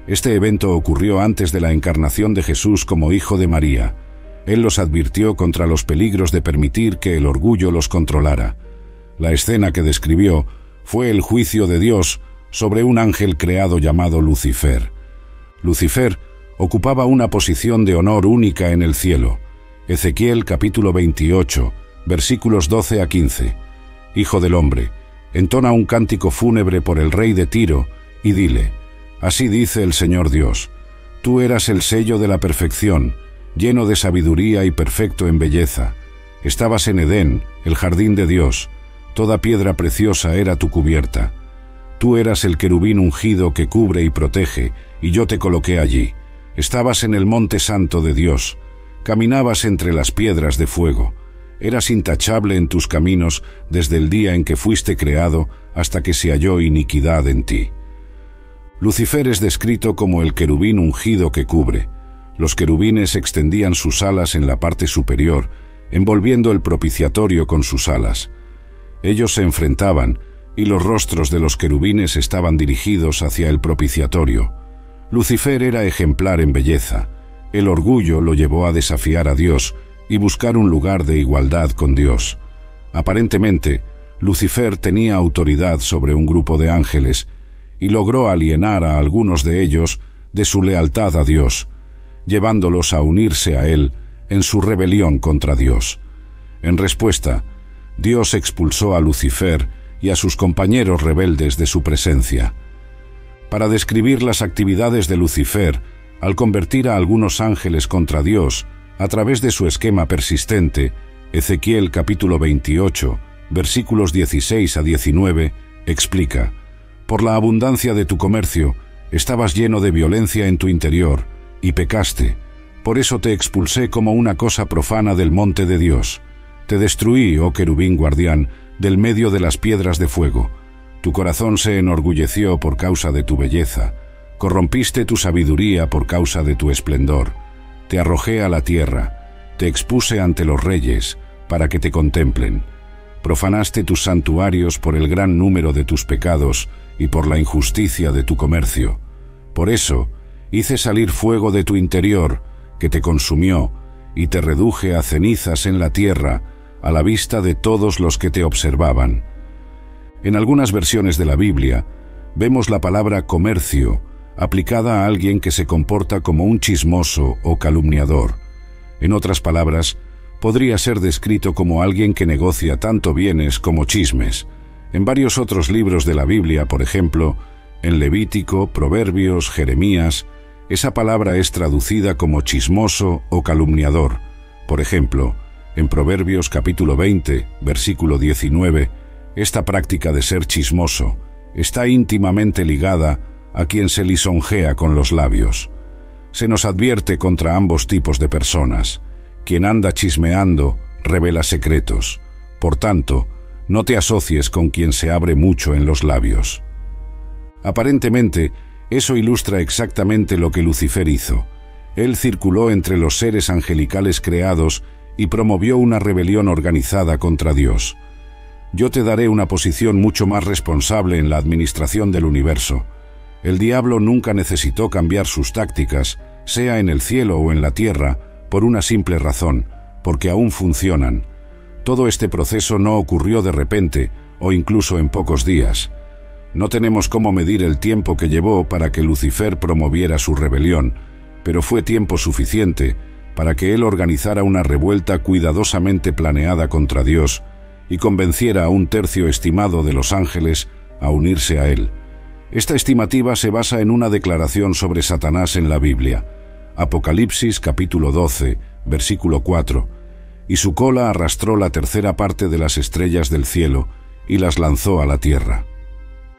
Este evento ocurrió antes de la encarnación de Jesús como hijo de María. Él los advirtió contra los peligros de permitir que el orgullo los controlara. La escena que describió fue el juicio de Dios sobre un ángel creado llamado Lucifer. Lucifer ocupaba una posición de honor única en el cielo. Ezequiel capítulo 28, versículos 12 a 15. Hijo del hombre, entona un cántico fúnebre por el rey de Tiro y dile: así dice el Señor Dios, tú eras el sello de la perfección, lleno de sabiduría y perfecto en belleza. Estabas en Edén, el jardín de Dios. Toda piedra preciosa era tu cubierta. Tú eras el querubín ungido que cubre y protege, y yo te coloqué allí. Estabas en el monte santo de Dios. Caminabas entre las piedras de fuego. Eras intachable en tus caminos desde el día en que fuiste creado hasta que se halló iniquidad en ti. Lucifer es descrito como el querubín ungido que cubre. Los querubines extendían sus alas en la parte superior, envolviendo el propiciatorio con sus alas. Ellos se enfrentaban, y los rostros de los querubines estaban dirigidos hacia el propiciatorio. Lucifer era ejemplar en belleza. El orgullo lo llevó a desafiar a Dios y buscar un lugar de igualdad con Dios. Aparentemente, Lucifer tenía autoridad sobre un grupo de ángeles y logró alienar a algunos de ellos de su lealtad a Dios, llevándolos a unirse a él en su rebelión contra Dios. En respuesta, Dios expulsó a Lucifer y a sus compañeros rebeldes de su presencia. Para describir las actividades de Lucifer, al convertir a algunos ángeles contra Dios a través de su esquema persistente, Ezequiel capítulo 28, versículos 16 a 19, explica: por la abundancia de tu comercio, estabas lleno de violencia en tu interior, y pecaste. Por eso te expulsé como una cosa profana del monte de Dios. Te destruí, oh querubín guardián, del medio de las piedras de fuego. Tu corazón se enorgulleció por causa de tu belleza. Corrompiste tu sabiduría por causa de tu esplendor. Te arrojé a la tierra, te expuse ante los reyes, para que te contemplen. Profanaste tus santuarios por el gran número de tus pecados y por la injusticia de tu comercio. Por eso, hice salir fuego de tu interior, que te consumió, y te reduje a cenizas en la tierra, a la vista de todos los que te observaban. En algunas versiones de la Biblia, vemos la palabra comercio, aplicada a alguien que se comporta como un chismoso o calumniador. En otras palabras, podría ser descrito como alguien que negocia tanto bienes como chismes. En varios otros libros de la Biblia, por ejemplo, en Levítico, Proverbios, Jeremías, esa palabra es traducida como chismoso o calumniador. Por ejemplo, en Proverbios capítulo 20, versículo 19, esta práctica de ser chismoso está íntimamente ligada a quien se lisonjea con los labios. Se nos advierte contra ambos tipos de personas. Quien anda chismeando revela secretos. Por tanto, no te asocies con quien se abre mucho en los labios. Aparentemente, eso ilustra exactamente lo que Lucifer hizo. Él circuló entre los seres angelicales creados y promovió una rebelión organizada contra Dios. Yo te daré una posición mucho más responsable en la administración del universo. El diablo nunca necesitó cambiar sus tácticas, sea en el cielo o en la tierra, por una simple razón, porque aún funcionan. Todo este proceso no ocurrió de repente, o incluso en pocos días. No tenemos cómo medir el tiempo que llevó para que Lucifer promoviera su rebelión, pero fue tiempo suficiente para que él organizara una revuelta cuidadosamente planeada contra Dios y convenciera a un tercio estimado de los ángeles a unirse a él. Esta estimativa se basa en una declaración sobre Satanás en la Biblia, Apocalipsis capítulo 12, versículo 4, y su cola arrastró la tercera parte de las estrellas del cielo y las lanzó a la tierra.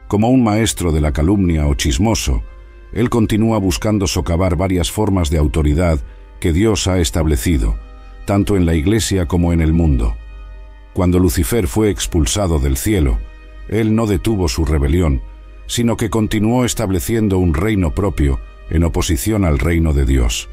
Como un maestro de la calumnia o chismoso, él continúa buscando socavar varias formas de autoridad que Dios ha establecido, tanto en la Iglesia como en el mundo. Cuando Lucifer fue expulsado del cielo, él no detuvo su rebelión, sino que continuó estableciendo un reino propio en oposición al reino de Dios.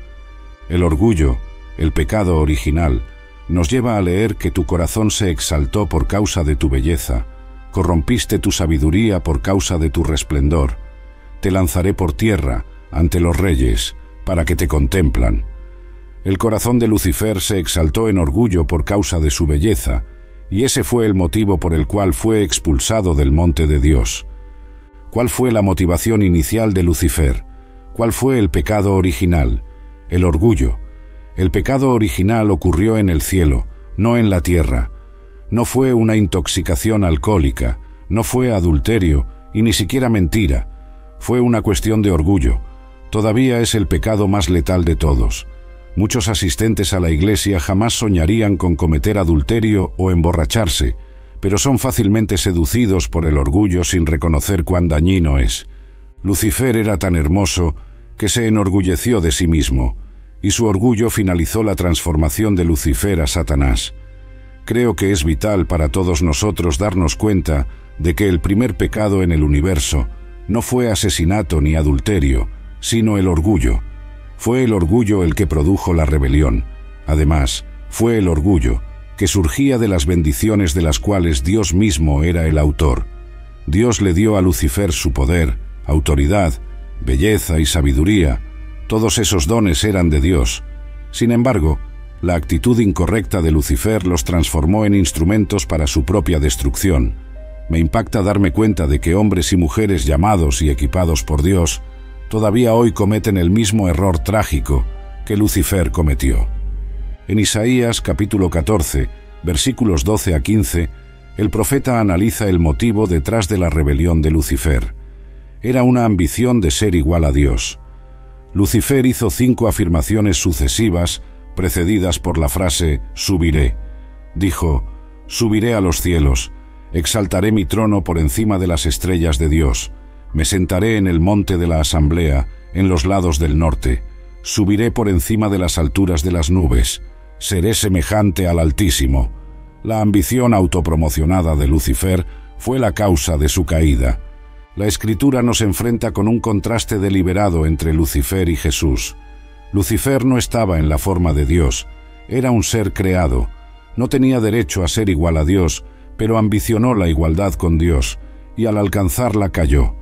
El orgullo, el pecado original, nos lleva a leer que tu corazón se exaltó por causa de tu belleza, corrompiste tu sabiduría por causa de tu resplendor. Te lanzaré por tierra ante los reyes, para que te contemplan. El corazón de Lucifer se exaltó en orgullo por causa de su belleza, y ese fue el motivo por el cual fue expulsado del monte de Dios. ¿Cuál fue la motivación inicial de Lucifer? ¿Cuál fue el pecado original? El orgullo. El pecado original ocurrió en el cielo, no en la tierra. No fue una intoxicación alcohólica, no fue adulterio y ni siquiera mentira. Fue una cuestión de orgullo. Todavía es el pecado más letal de todos. Muchos asistentes a la iglesia jamás soñarían con cometer adulterio o emborracharse, pero son fácilmente seducidos por el orgullo sin reconocer cuán dañino es. Lucifer era tan hermoso que se enorgulleció de sí mismo, y su orgullo finalizó la transformación de Lucifer a Satanás. Creo que es vital para todos nosotros darnos cuenta de que el primer pecado en el universo no fue asesinato ni adulterio, sino el orgullo. Fue el orgullo el que produjo la rebelión. Además, fue el orgullo que surgía de las bendiciones de las cuales Dios mismo era el autor. Dios le dio a Lucifer su poder, autoridad, belleza y sabiduría. Todos esos dones eran de Dios. Sin embargo, la actitud incorrecta de Lucifer los transformó en instrumentos para su propia destrucción. Me impacta darme cuenta de que hombres y mujeres llamados y equipados por Dios todavía hoy cometen el mismo error trágico que Lucifer cometió. En Isaías capítulo 14, versículos 12 a 15, el profeta analiza el motivo detrás de la rebelión de Lucifer. Era una ambición de ser igual a Dios. Lucifer hizo 5 afirmaciones sucesivas, precedidas por la frase «subiré». Dijo: «Subiré a los cielos, exaltaré mi trono por encima de las estrellas de Dios, me sentaré en el monte de la asamblea, en los lados del norte, subiré por encima de las alturas de las nubes, seré semejante al Altísimo». La ambición autopromocionada de Lucifer fue la causa de su caída. La Escritura nos enfrenta con un contraste deliberado entre Lucifer y Jesús. Lucifer no estaba en la forma de Dios, era un ser creado. No tenía derecho a ser igual a Dios, pero ambicionó la igualdad con Dios, y al alcanzarla cayó.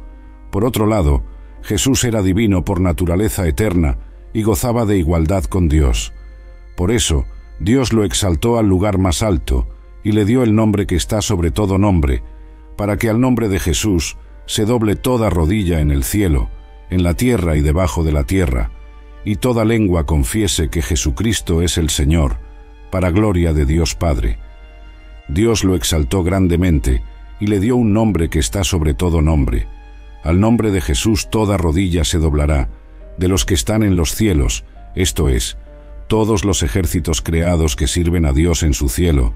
Por otro lado, Jesús era divino por naturaleza eterna y gozaba de igualdad con Dios. Por eso, Dios lo exaltó al lugar más alto y le dio el nombre que está sobre todo nombre, para que al nombre de Jesús se doble toda rodilla en el cielo, en la tierra y debajo de la tierra, y toda lengua confiese que Jesucristo es el Señor, para gloria de Dios Padre. Dios lo exaltó grandemente y le dio un nombre que está sobre todo nombre. Al nombre de Jesús toda rodilla se doblará, de los que están en los cielos, esto es, todos los ejércitos creados que sirven a Dios en su cielo,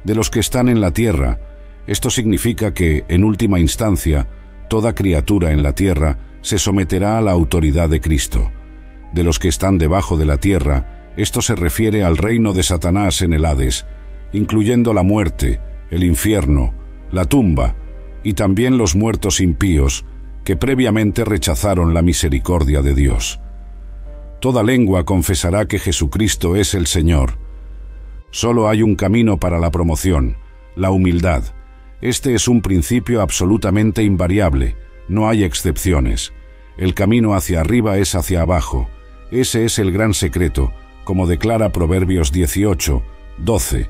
de los que están en la tierra. Esto significa que, en última instancia, toda criatura en la tierra se someterá a la autoridad de Cristo. De los que están debajo de la tierra, esto se refiere al reino de Satanás en el Hades, incluyendo la muerte, el infierno, la tumba, y también los muertos impíos, que previamente rechazaron la misericordia de Dios. Toda lengua confesará que Jesucristo es el Señor. Solo hay un camino para la promoción, la humildad. Este es un principio absolutamente invariable, no hay excepciones. El camino hacia arriba es hacia abajo. Ese es el gran secreto, como declara Proverbios 18:12.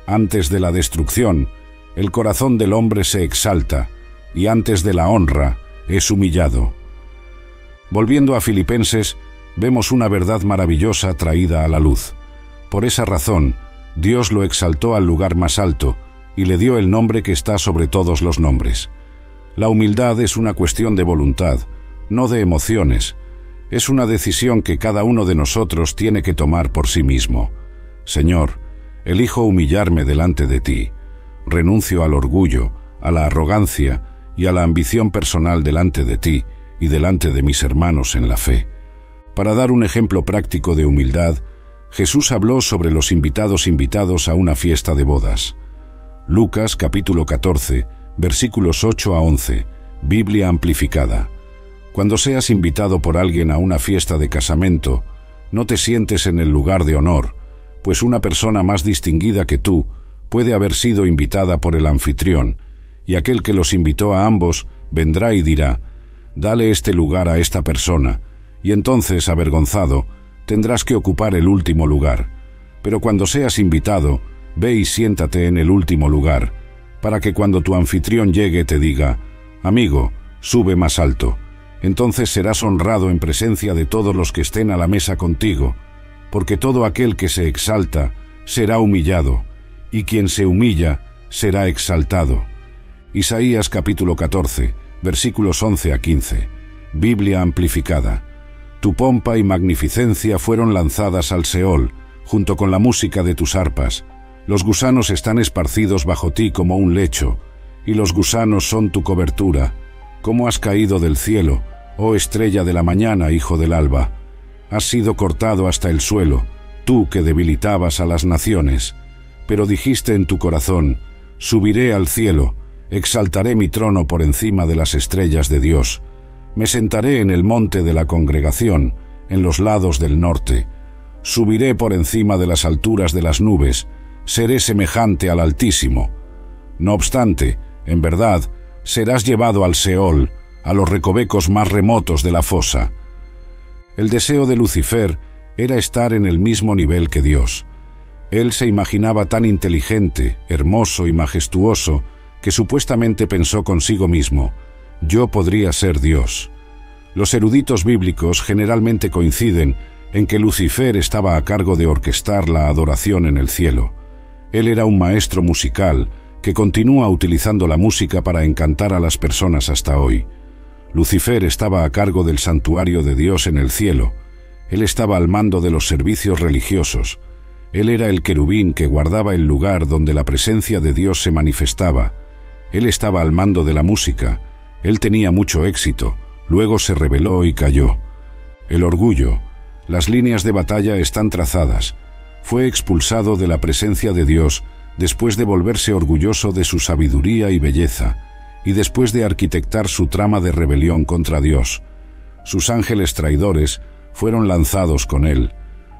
Antes de la destrucción, el corazón del hombre se exalta, y antes de la honra es humillado. Volviendo a Filipenses, vemos una verdad maravillosa traída a la luz. Por esa razón, Dios lo exaltó al lugar más alto y le dio el nombre que está sobre todos los nombres. La humildad es una cuestión de voluntad, no de emociones. Es una decisión que cada uno de nosotros tiene que tomar por sí mismo. Señor, elijo humillarme delante de ti. Renuncio al orgullo, a la arrogancia y a la ambición personal delante de ti y delante de mis hermanos en la fe. Para dar un ejemplo práctico de humildad, Jesús habló sobre los invitados a una fiesta de bodas. Lucas capítulo 14, versículos 8 a 11, Biblia amplificada. Cuando seas invitado por alguien a una fiesta de casamento, no te sientes en el lugar de honor, pues una persona más distinguida que tú puede haber sido invitada por el anfitrión, y aquel que los invitó a ambos vendrá y dirá: «Dale este lugar a esta persona», y entonces, avergonzado, tendrás que ocupar el último lugar. Pero cuando seas invitado, ve y siéntate en el último lugar, para que cuando tu anfitrión llegue te diga: «Amigo, sube más alto». Entonces serás honrado en presencia de todos los que estén a la mesa contigo, porque todo aquel que se exalta será humillado, y quien se humilla será exaltado. Isaías capítulo 14, versículos 11 a 15, Biblia amplificada. Tu pompa y magnificencia fueron lanzadas al Seol, junto con la música de tus arpas. Los gusanos están esparcidos bajo ti como un lecho, y los gusanos son tu cobertura. ¿Cómo has caído del cielo, oh estrella de la mañana, hijo del alba? Has sido cortado hasta el suelo, tú que debilitabas a las naciones. Pero dijiste en tu corazón: subiré al cielo, exaltaré mi trono por encima de las estrellas de Dios. Me sentaré en el monte de la congregación, en los lados del norte. Subiré por encima de las alturas de las nubes, seré semejante al Altísimo. No obstante, en verdad, serás llevado al Seol, a los recovecos más remotos de la fosa. El deseo de Lucifer era estar en el mismo nivel que Dios. Él se imaginaba tan inteligente, hermoso y majestuoso que supuestamente pensó consigo mismo: yo podría ser Dios. Los eruditos bíblicos generalmente coinciden en que Lucifer estaba a cargo de orquestar la adoración en el cielo. Él era un maestro musical que continúa utilizando la música para encantar a las personas hasta hoy. Lucifer estaba a cargo del santuario de Dios en el cielo. Él estaba al mando de los servicios religiosos. Él era el querubín que guardaba el lugar donde la presencia de Dios se manifestaba. Él estaba al mando de la música. Él tenía mucho éxito, luego se rebeló y cayó. El orgullo, las líneas de batalla están trazadas. Fue expulsado de la presencia de Dios después de volverse orgulloso de su sabiduría y belleza, y después de arquitectar su trama de rebelión contra Dios. Sus ángeles traidores fueron lanzados con él.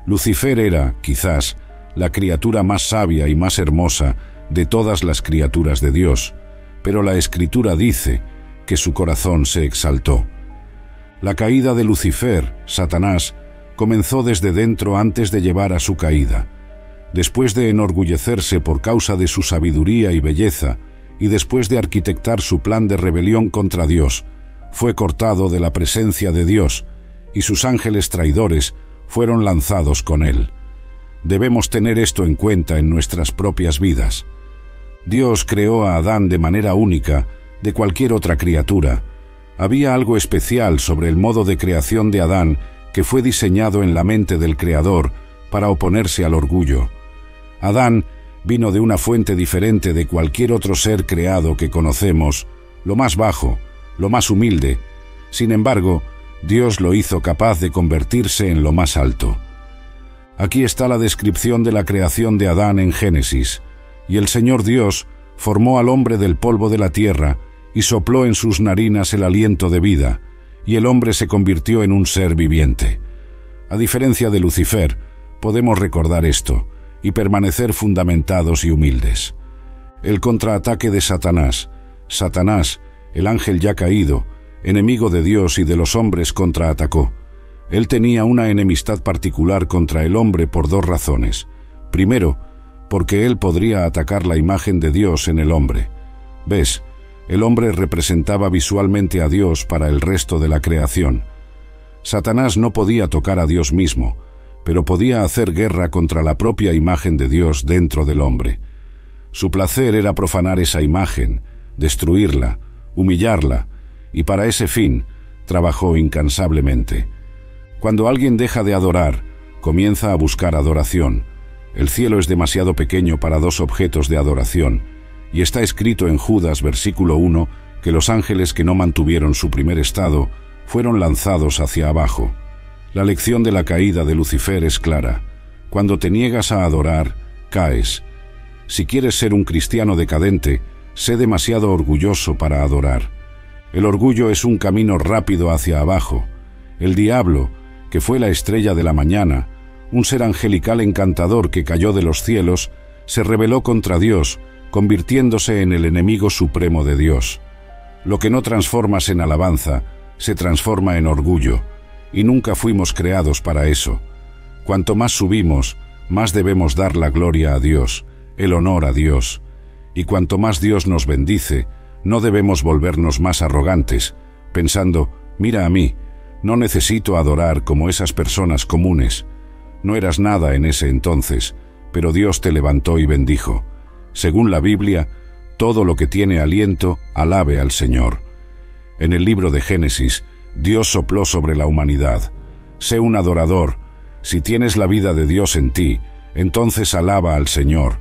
Lucifer era, quizás, la criatura más sabia y más hermosa de todas las criaturas de Dios, pero la Escritura dice que su corazón se exaltó. La caída de Lucifer, Satanás, comenzó desde dentro antes de llevar a su caída. Después de enorgullecerse por causa de su sabiduría y belleza, y después de arquitectar su plan de rebelión contra Dios, fue cortado de la presencia de Dios, y sus ángeles traidores fueron lanzados con él. Debemos tener esto en cuenta en nuestras propias vidas. Dios creó a Adán de manera única de cualquier otra criatura. Había algo especial sobre el modo de creación de Adán que fue diseñado en la mente del Creador para oponerse al orgullo. Adán vino de una fuente diferente de cualquier otro ser creado que conocemos, lo más bajo, lo más humilde. Sin embargo, Dios lo hizo capaz de convertirse en lo más alto. Aquí está la descripción de la creación de Adán en Génesis. Y el Señor Dios formó al hombre del polvo de la tierra y sopló en sus narinas el aliento de vida, y el hombre se convirtió en un ser viviente. A diferencia de Lucifer, podemos recordar esto y permanecer fundamentados y humildes. El contraataque de Satanás, el ángel ya caído, enemigo de Dios y de los hombres, contraatacó. Él tenía una enemistad particular contra el hombre por dos razones. Primero, porque él podría atacar la imagen de Dios en el hombre. ¿Ves? El hombre representaba visualmente a Dios para el resto de la creación. Satanás no podía tocar a Dios mismo, pero podía hacer guerra contra la propia imagen de Dios dentro del hombre. Su placer era profanar esa imagen, destruirla, humillarla, y para ese fin trabajó incansablemente. Cuando alguien deja de adorar, comienza a buscar adoración. El cielo es demasiado pequeño para dos objetos de adoración, y está escrito en Judas, versículo 1, que los ángeles que no mantuvieron su primer estado fueron lanzados hacia abajo. La lección de la caída de Lucifer es clara. Cuando te niegas a adorar, caes. Si quieres ser un cristiano decadente, sé demasiado orgulloso para adorar. El orgullo es un camino rápido hacia abajo. El diablo, que fue la estrella de la mañana, un ser angelical encantador que cayó de los cielos, se rebeló contra Dios, convirtiéndose en el enemigo supremo de Dios. Lo que no transformas en alabanza, se transforma en orgullo, y nunca fuimos creados para eso. Cuanto más subimos, más debemos dar la gloria a Dios, el honor a Dios. Y cuanto más Dios nos bendice, no debemos volvernos más arrogantes, pensando, mira a mí, no necesito adorar como esas personas comunes. No eras nada en ese entonces, pero Dios te levantó y bendijo. Según la Biblia, todo lo que tiene aliento, alabe al Señor. En el libro de Génesis, Dios sopló sobre la humanidad. Sé un adorador. Si tienes la vida de Dios en ti, entonces alaba al Señor.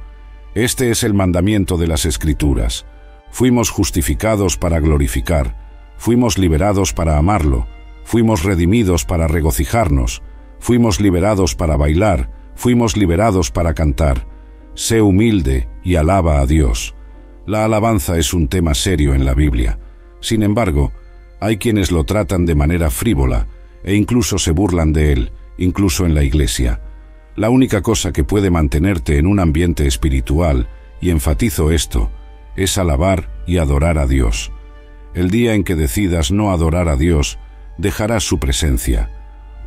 Este es el mandamiento de las Escrituras. Fuimos justificados para glorificar. Fuimos liberados para amarlo. Fuimos redimidos para regocijarnos. Fuimos liberados para bailar. Fuimos liberados para cantar. Sé humilde y alaba a Dios. La alabanza es un tema serio en la Biblia. Sin embargo, hay quienes lo tratan de manera frívola e incluso se burlan de él, incluso en la iglesia. La única cosa que puede mantenerte en un ambiente espiritual, y enfatizo esto, es alabar y adorar a Dios. El día en que decidas no adorar a Dios, dejarás su presencia.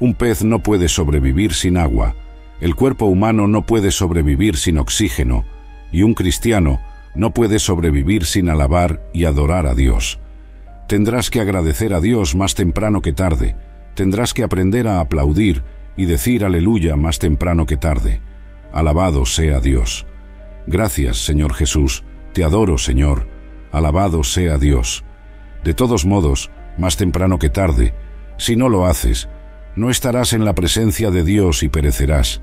Un pez no puede sobrevivir sin agua. El cuerpo humano no puede sobrevivir sin oxígeno, y un cristiano no puede sobrevivir sin alabar y adorar a Dios. Tendrás que agradecer a Dios más temprano que tarde. Tendrás que aprender a aplaudir y decir aleluya más temprano que tarde. Alabado sea Dios. Gracias, Señor Jesús. Te adoro, Señor. Alabado sea Dios. De todos modos, más temprano que tarde, si no lo haces, no estarás en la presencia de Dios y perecerás.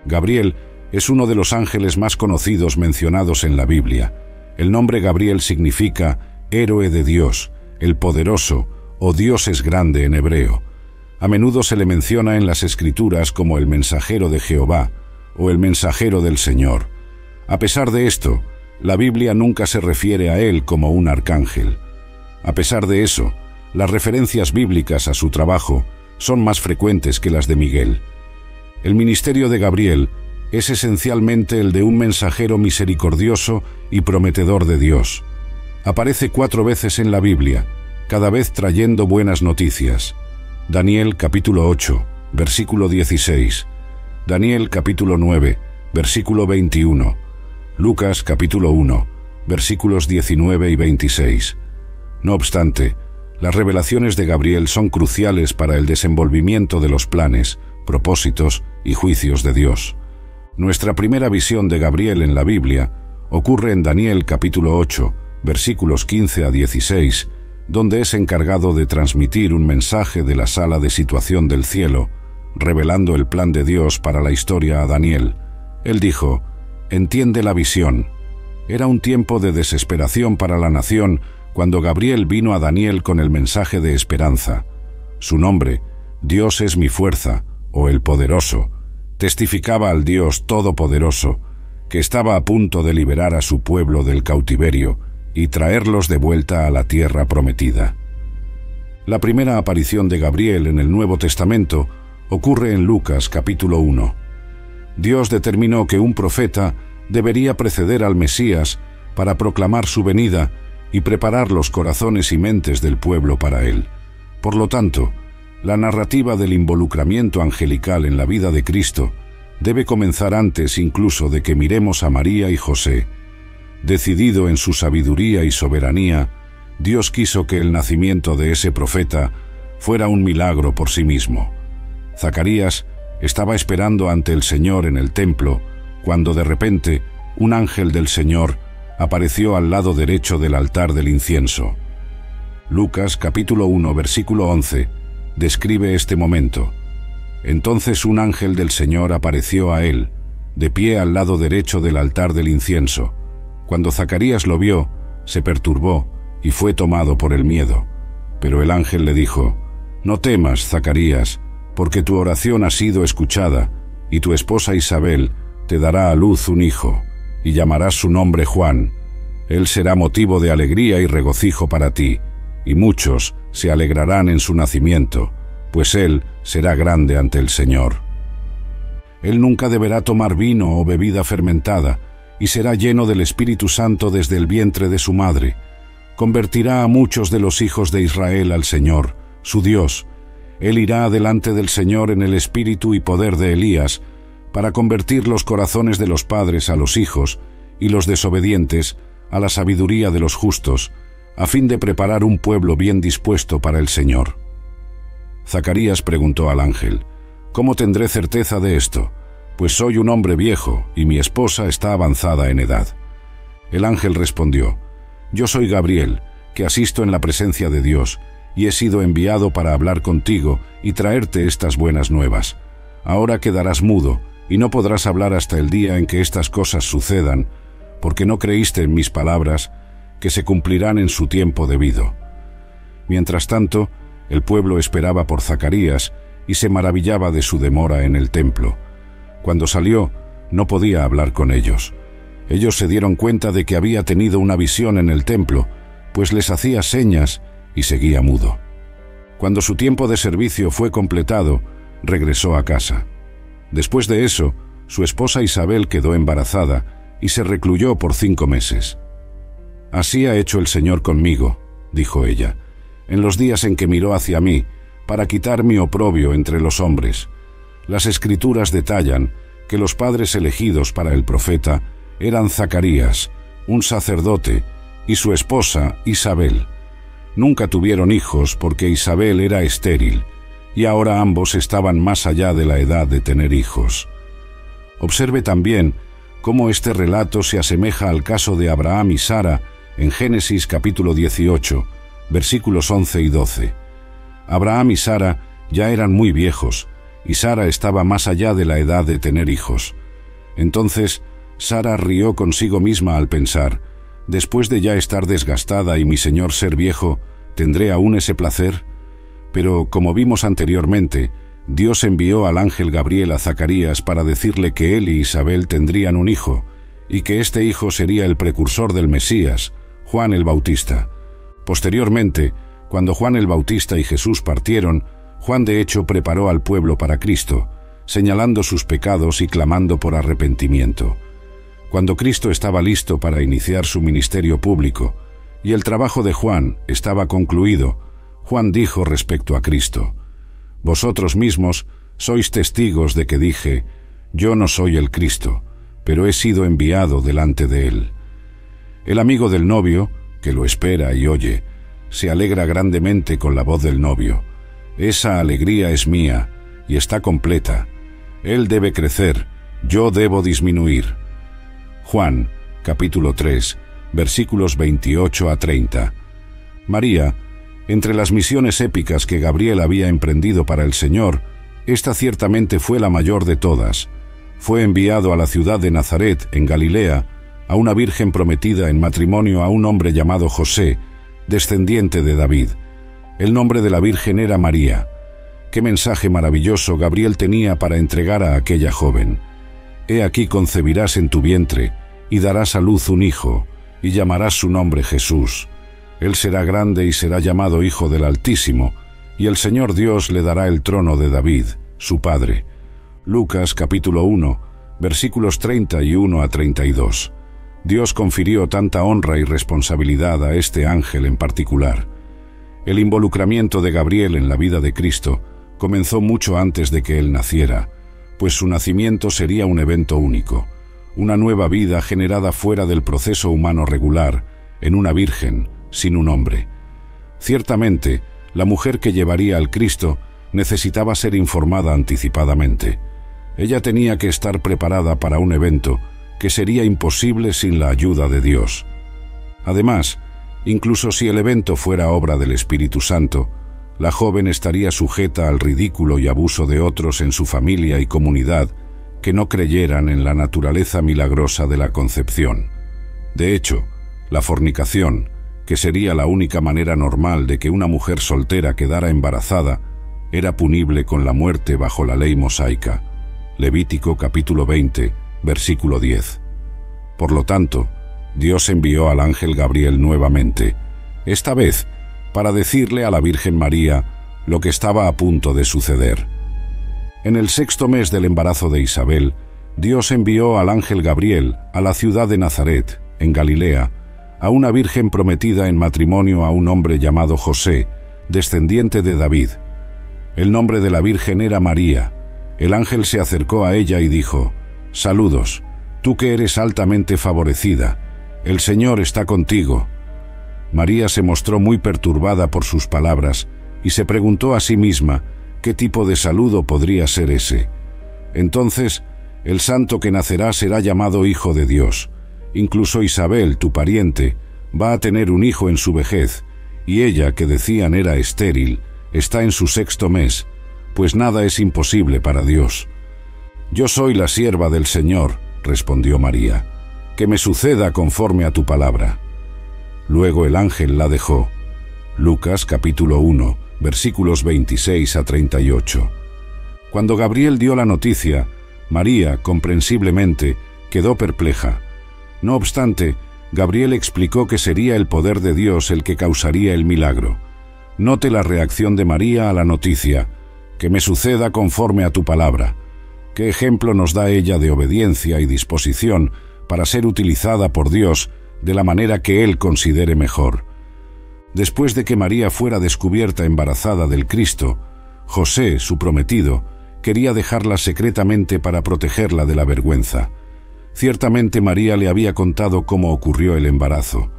Gabriel es uno de los ángeles más conocidos mencionados en la Biblia. El nombre Gabriel significa héroe de Dios, el poderoso, o Dios es grande en hebreo. A menudo se le menciona en las Escrituras como el mensajero de Jehová, o el mensajero del Señor. A pesar de esto, la Biblia nunca se refiere a él como un arcángel. A pesar de eso, las referencias bíblicas a su trabajo son más frecuentes que las de Miguel. El ministerio de Gabriel es esencialmente el de un mensajero misericordioso y prometedor de Dios. Aparece 4 veces en la Biblia, cada vez trayendo buenas noticias. Daniel capítulo 8, versículo 16. Daniel capítulo 9, versículo 21. Lucas capítulo 1, versículos 19 y 26. No obstante, las revelaciones de Gabriel son cruciales para el desenvolvimiento de los planes, propósitos y juicios de Dios. Nuestra primera visión de Gabriel en la Biblia ocurre en Daniel capítulo 8, versículos 15 a 16, donde es encargado de transmitir un mensaje de la sala de situación del cielo, revelando el plan de Dios para la historia a Daniel. Él dijo: «Entiende la visión». Era un tiempo de desesperación para la nación cuando Gabriel vino a Daniel con el mensaje de esperanza. Su nombre, Dios es mi fuerza, o el poderoso, testificaba al Dios todopoderoso, que estaba a punto de liberar a su pueblo del cautiverio y traerlos de vuelta a la tierra prometida. La primera aparición de Gabriel en el Nuevo Testamento ocurre en Lucas capítulo 1. Dios determinó que un profeta debería preceder al Mesías para proclamar su venida y preparar los corazones y mentes del pueblo para él. Por lo tanto, la narrativa del involucramiento angelical en la vida de Cristo debe comenzar antes incluso de que miremos a María y José. Decidido en su sabiduría y soberanía, Dios quiso que el nacimiento de ese profeta fuera un milagro por sí mismo. Zacarías estaba esperando ante el Señor en el templo, cuando de repente un ángel del Señor apareció al lado derecho del altar del incienso. Lucas capítulo 1 versículo 11 describe este momento. Entonces un ángel del Señor apareció a él, de pie al lado derecho del altar del incienso. Cuando Zacarías lo vio, se perturbó y fue tomado por el miedo. Pero el ángel le dijo: «No temas, Zacarías, porque tu oración ha sido escuchada, y tu esposa Isabel te dará a luz un hijo, y llamarás su nombre Juan. Él será motivo de alegría y regocijo para ti, y muchos se alegrarán en su nacimiento, pues él será grande ante el Señor. Él nunca deberá tomar vino o bebida fermentada, y será lleno del Espíritu Santo desde el vientre de su madre. Convertirá a muchos de los hijos de Israel al Señor, su Dios. Él irá delante del Señor en el espíritu y poder de Elías, para convertir los corazones de los padres a los hijos y los desobedientes a la sabiduría de los justos, a fin de preparar un pueblo bien dispuesto para el Señor». Zacarías preguntó al ángel: «¿Cómo tendré certeza de esto? Pues soy un hombre viejo y mi esposa está avanzada en edad». El ángel respondió: «Yo soy Gabriel, que asisto en la presencia de Dios, y he sido enviado para hablar contigo y traerte estas buenas nuevas. Ahora quedarás mudo y no podrás hablar hasta el día en que estas cosas sucedan, porque no creíste en mis palabras, que se cumplirán en su tiempo debido». Mientras tanto, el pueblo esperaba por Zacarías y se maravillaba de su demora en el templo. Cuando salió, no podía hablar con ellos. Ellos se dieron cuenta de que había tenido una visión en el templo, pues les hacía señas y seguía mudo. Cuando su tiempo de servicio fue completado, regresó a casa. Después de eso, su esposa Isabel quedó embarazada y se recluyó por 5 meses. «Así ha hecho el Señor conmigo», dijo ella, «en los días en que miró hacia mí, para quitar mi oprobio entre los hombres». Las Escrituras detallan que los padres elegidos para el profeta eran Zacarías, un sacerdote, y su esposa Isabel. Nunca tuvieron hijos porque Isabel era estéril, y ahora ambos estaban más allá de la edad de tener hijos. Observe también cómo este relato se asemeja al caso de Abraham y Sara en Génesis capítulo 18, versículos 11 y 12. Abraham y Sara ya eran muy viejos, y Sara estaba más allá de la edad de tener hijos. Entonces Sara rió consigo misma al pensar: «Después de ya estar desgastada y mi señor ser viejo, ¿tendré aún ese placer?». Pero, como vimos anteriormente, Dios envió al ángel Gabriel a Zacarías para decirle que él y Isabel tendrían un hijo, y que este hijo sería el precursor del Mesías, Juan el Bautista. Posteriormente, cuando Juan el Bautista y Jesús partieron, Juan de hecho preparó al pueblo para Cristo, señalando sus pecados y clamando por arrepentimiento. Cuando Cristo estaba listo para iniciar su ministerio público y el trabajo de Juan estaba concluido, Juan dijo respecto a Cristo: «Vosotros mismos sois testigos de que dije: yo no soy el Cristo, pero he sido enviado delante de él». El amigo del novio, que lo espera y oye, se alegra grandemente con la voz del novio. Esa alegría es mía y está completa. Él debe crecer, yo debo disminuir. Juan, capítulo 3, versículos 28 a 30. María, entre las misiones épicas que Gabriel había emprendido para el Señor, esta ciertamente fue la mayor de todas. Fue enviado a la ciudad de Nazaret, en Galilea, a una virgen prometida en matrimonio a un hombre llamado José, descendiente de David. El nombre de la virgen era María. Qué mensaje maravilloso Gabriel tenía para entregar a aquella joven. «He aquí concebirás en tu vientre, y darás a luz un hijo, y llamarás su nombre Jesús. Él será grande y será llamado Hijo del Altísimo, y el Señor Dios le dará el trono de David, su padre». Lucas capítulo 1, versículos 31 a 32. Dios confirió tanta honra y responsabilidad a este ángel en particular. El involucramiento de Gabriel en la vida de Cristo comenzó mucho antes de que él naciera, pues su nacimiento sería un evento único, una nueva vida generada fuera del proceso humano regular, en una virgen, sin un hombre. Ciertamente, la mujer que llevaría al Cristo necesitaba ser informada anticipadamente. Ella tenía que estar preparada para un evento que sería imposible sin la ayuda de Dios. Además, incluso si el evento fuera obra del Espíritu Santo, la joven estaría sujeta al ridículo y abuso de otros en su familia y comunidad que no creyeran en la naturaleza milagrosa de la concepción. De hecho, la fornicación, que sería la única manera normal de que una mujer soltera quedara embarazada, era punible con la muerte bajo la ley mosaica. Levítico capítulo 20, versículo 10. Por lo tanto, Dios envió al ángel Gabriel nuevamente, esta vez para decirle a la Virgen María lo que estaba a punto de suceder. En el 6º mes del embarazo de Isabel, Dios envió al ángel Gabriel a la ciudad de Nazaret, en Galilea, a una virgen prometida en matrimonio a un hombre llamado José, descendiente de David. El nombre de la virgen era María. El ángel se acercó a ella y dijo: «Saludos, tú que eres altamente favorecida, el Señor está contigo». María se mostró muy perturbada por sus palabras y se preguntó a sí misma qué tipo de saludo podría ser ese. Entonces, el santo que nacerá será llamado Hijo de Dios. Incluso Isabel, tu pariente, va a tener un hijo en su vejez, y ella, que decían era estéril, está en su 6º mes, pues nada es imposible para Dios. «Yo soy la sierva del Señor», respondió María, «que me suceda conforme a tu palabra». Luego el ángel la dejó. Lucas capítulo 1, versículos 26 a 38. Cuando Gabriel dio la noticia, María, comprensiblemente, quedó perpleja. No obstante, Gabriel explicó que sería el poder de Dios el que causaría el milagro. Note la reacción de María a la noticia: «Que me suceda conforme a tu palabra». ¿Qué ejemplo nos da ella de obediencia y disposición para ser utilizada por Dios de la manera que Él considere mejor? Después de que María fuera descubierta embarazada del Cristo, José, su prometido, quería dejarla secretamente para protegerla de la vergüenza. Ciertamente María le había contado cómo ocurrió el embarazo.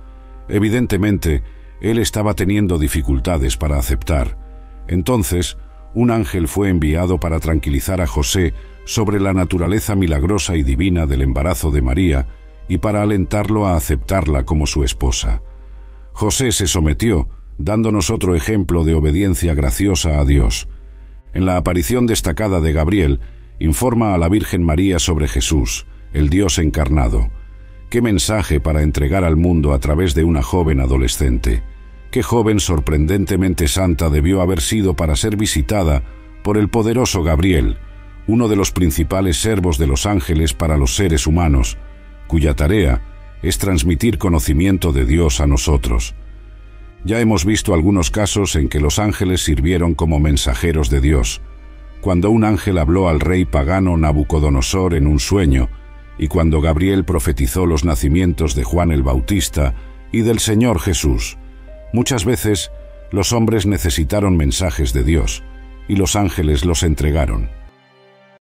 Evidentemente, él estaba teniendo dificultades para aceptar. Entonces, un ángel fue enviado para tranquilizar a José sobre la naturaleza milagrosa y divina del embarazo de María y para alentarlo a aceptarla como su esposa. José se sometió, dándonos otro ejemplo de obediencia graciosa a Dios. En la aparición destacada de Gabriel, informa a la Virgen María sobre Jesús, el Dios encarnado. ¡Qué mensaje para entregar al mundo a través de una joven adolescente! ¡Qué joven sorprendentemente santa debió haber sido para ser visitada por el poderoso Gabriel, uno de los principales servos de los ángeles para los seres humanos, cuya tarea es transmitir conocimiento de Dios a nosotros! Ya hemos visto algunos casos en que los ángeles sirvieron como mensajeros de Dios. Cuando un ángel habló al rey pagano Nabucodonosor en un sueño, y cuando Gabriel profetizó los nacimientos de Juan el Bautista y del Señor Jesús. Muchas veces, los hombres necesitaron mensajes de Dios, y los ángeles los entregaron.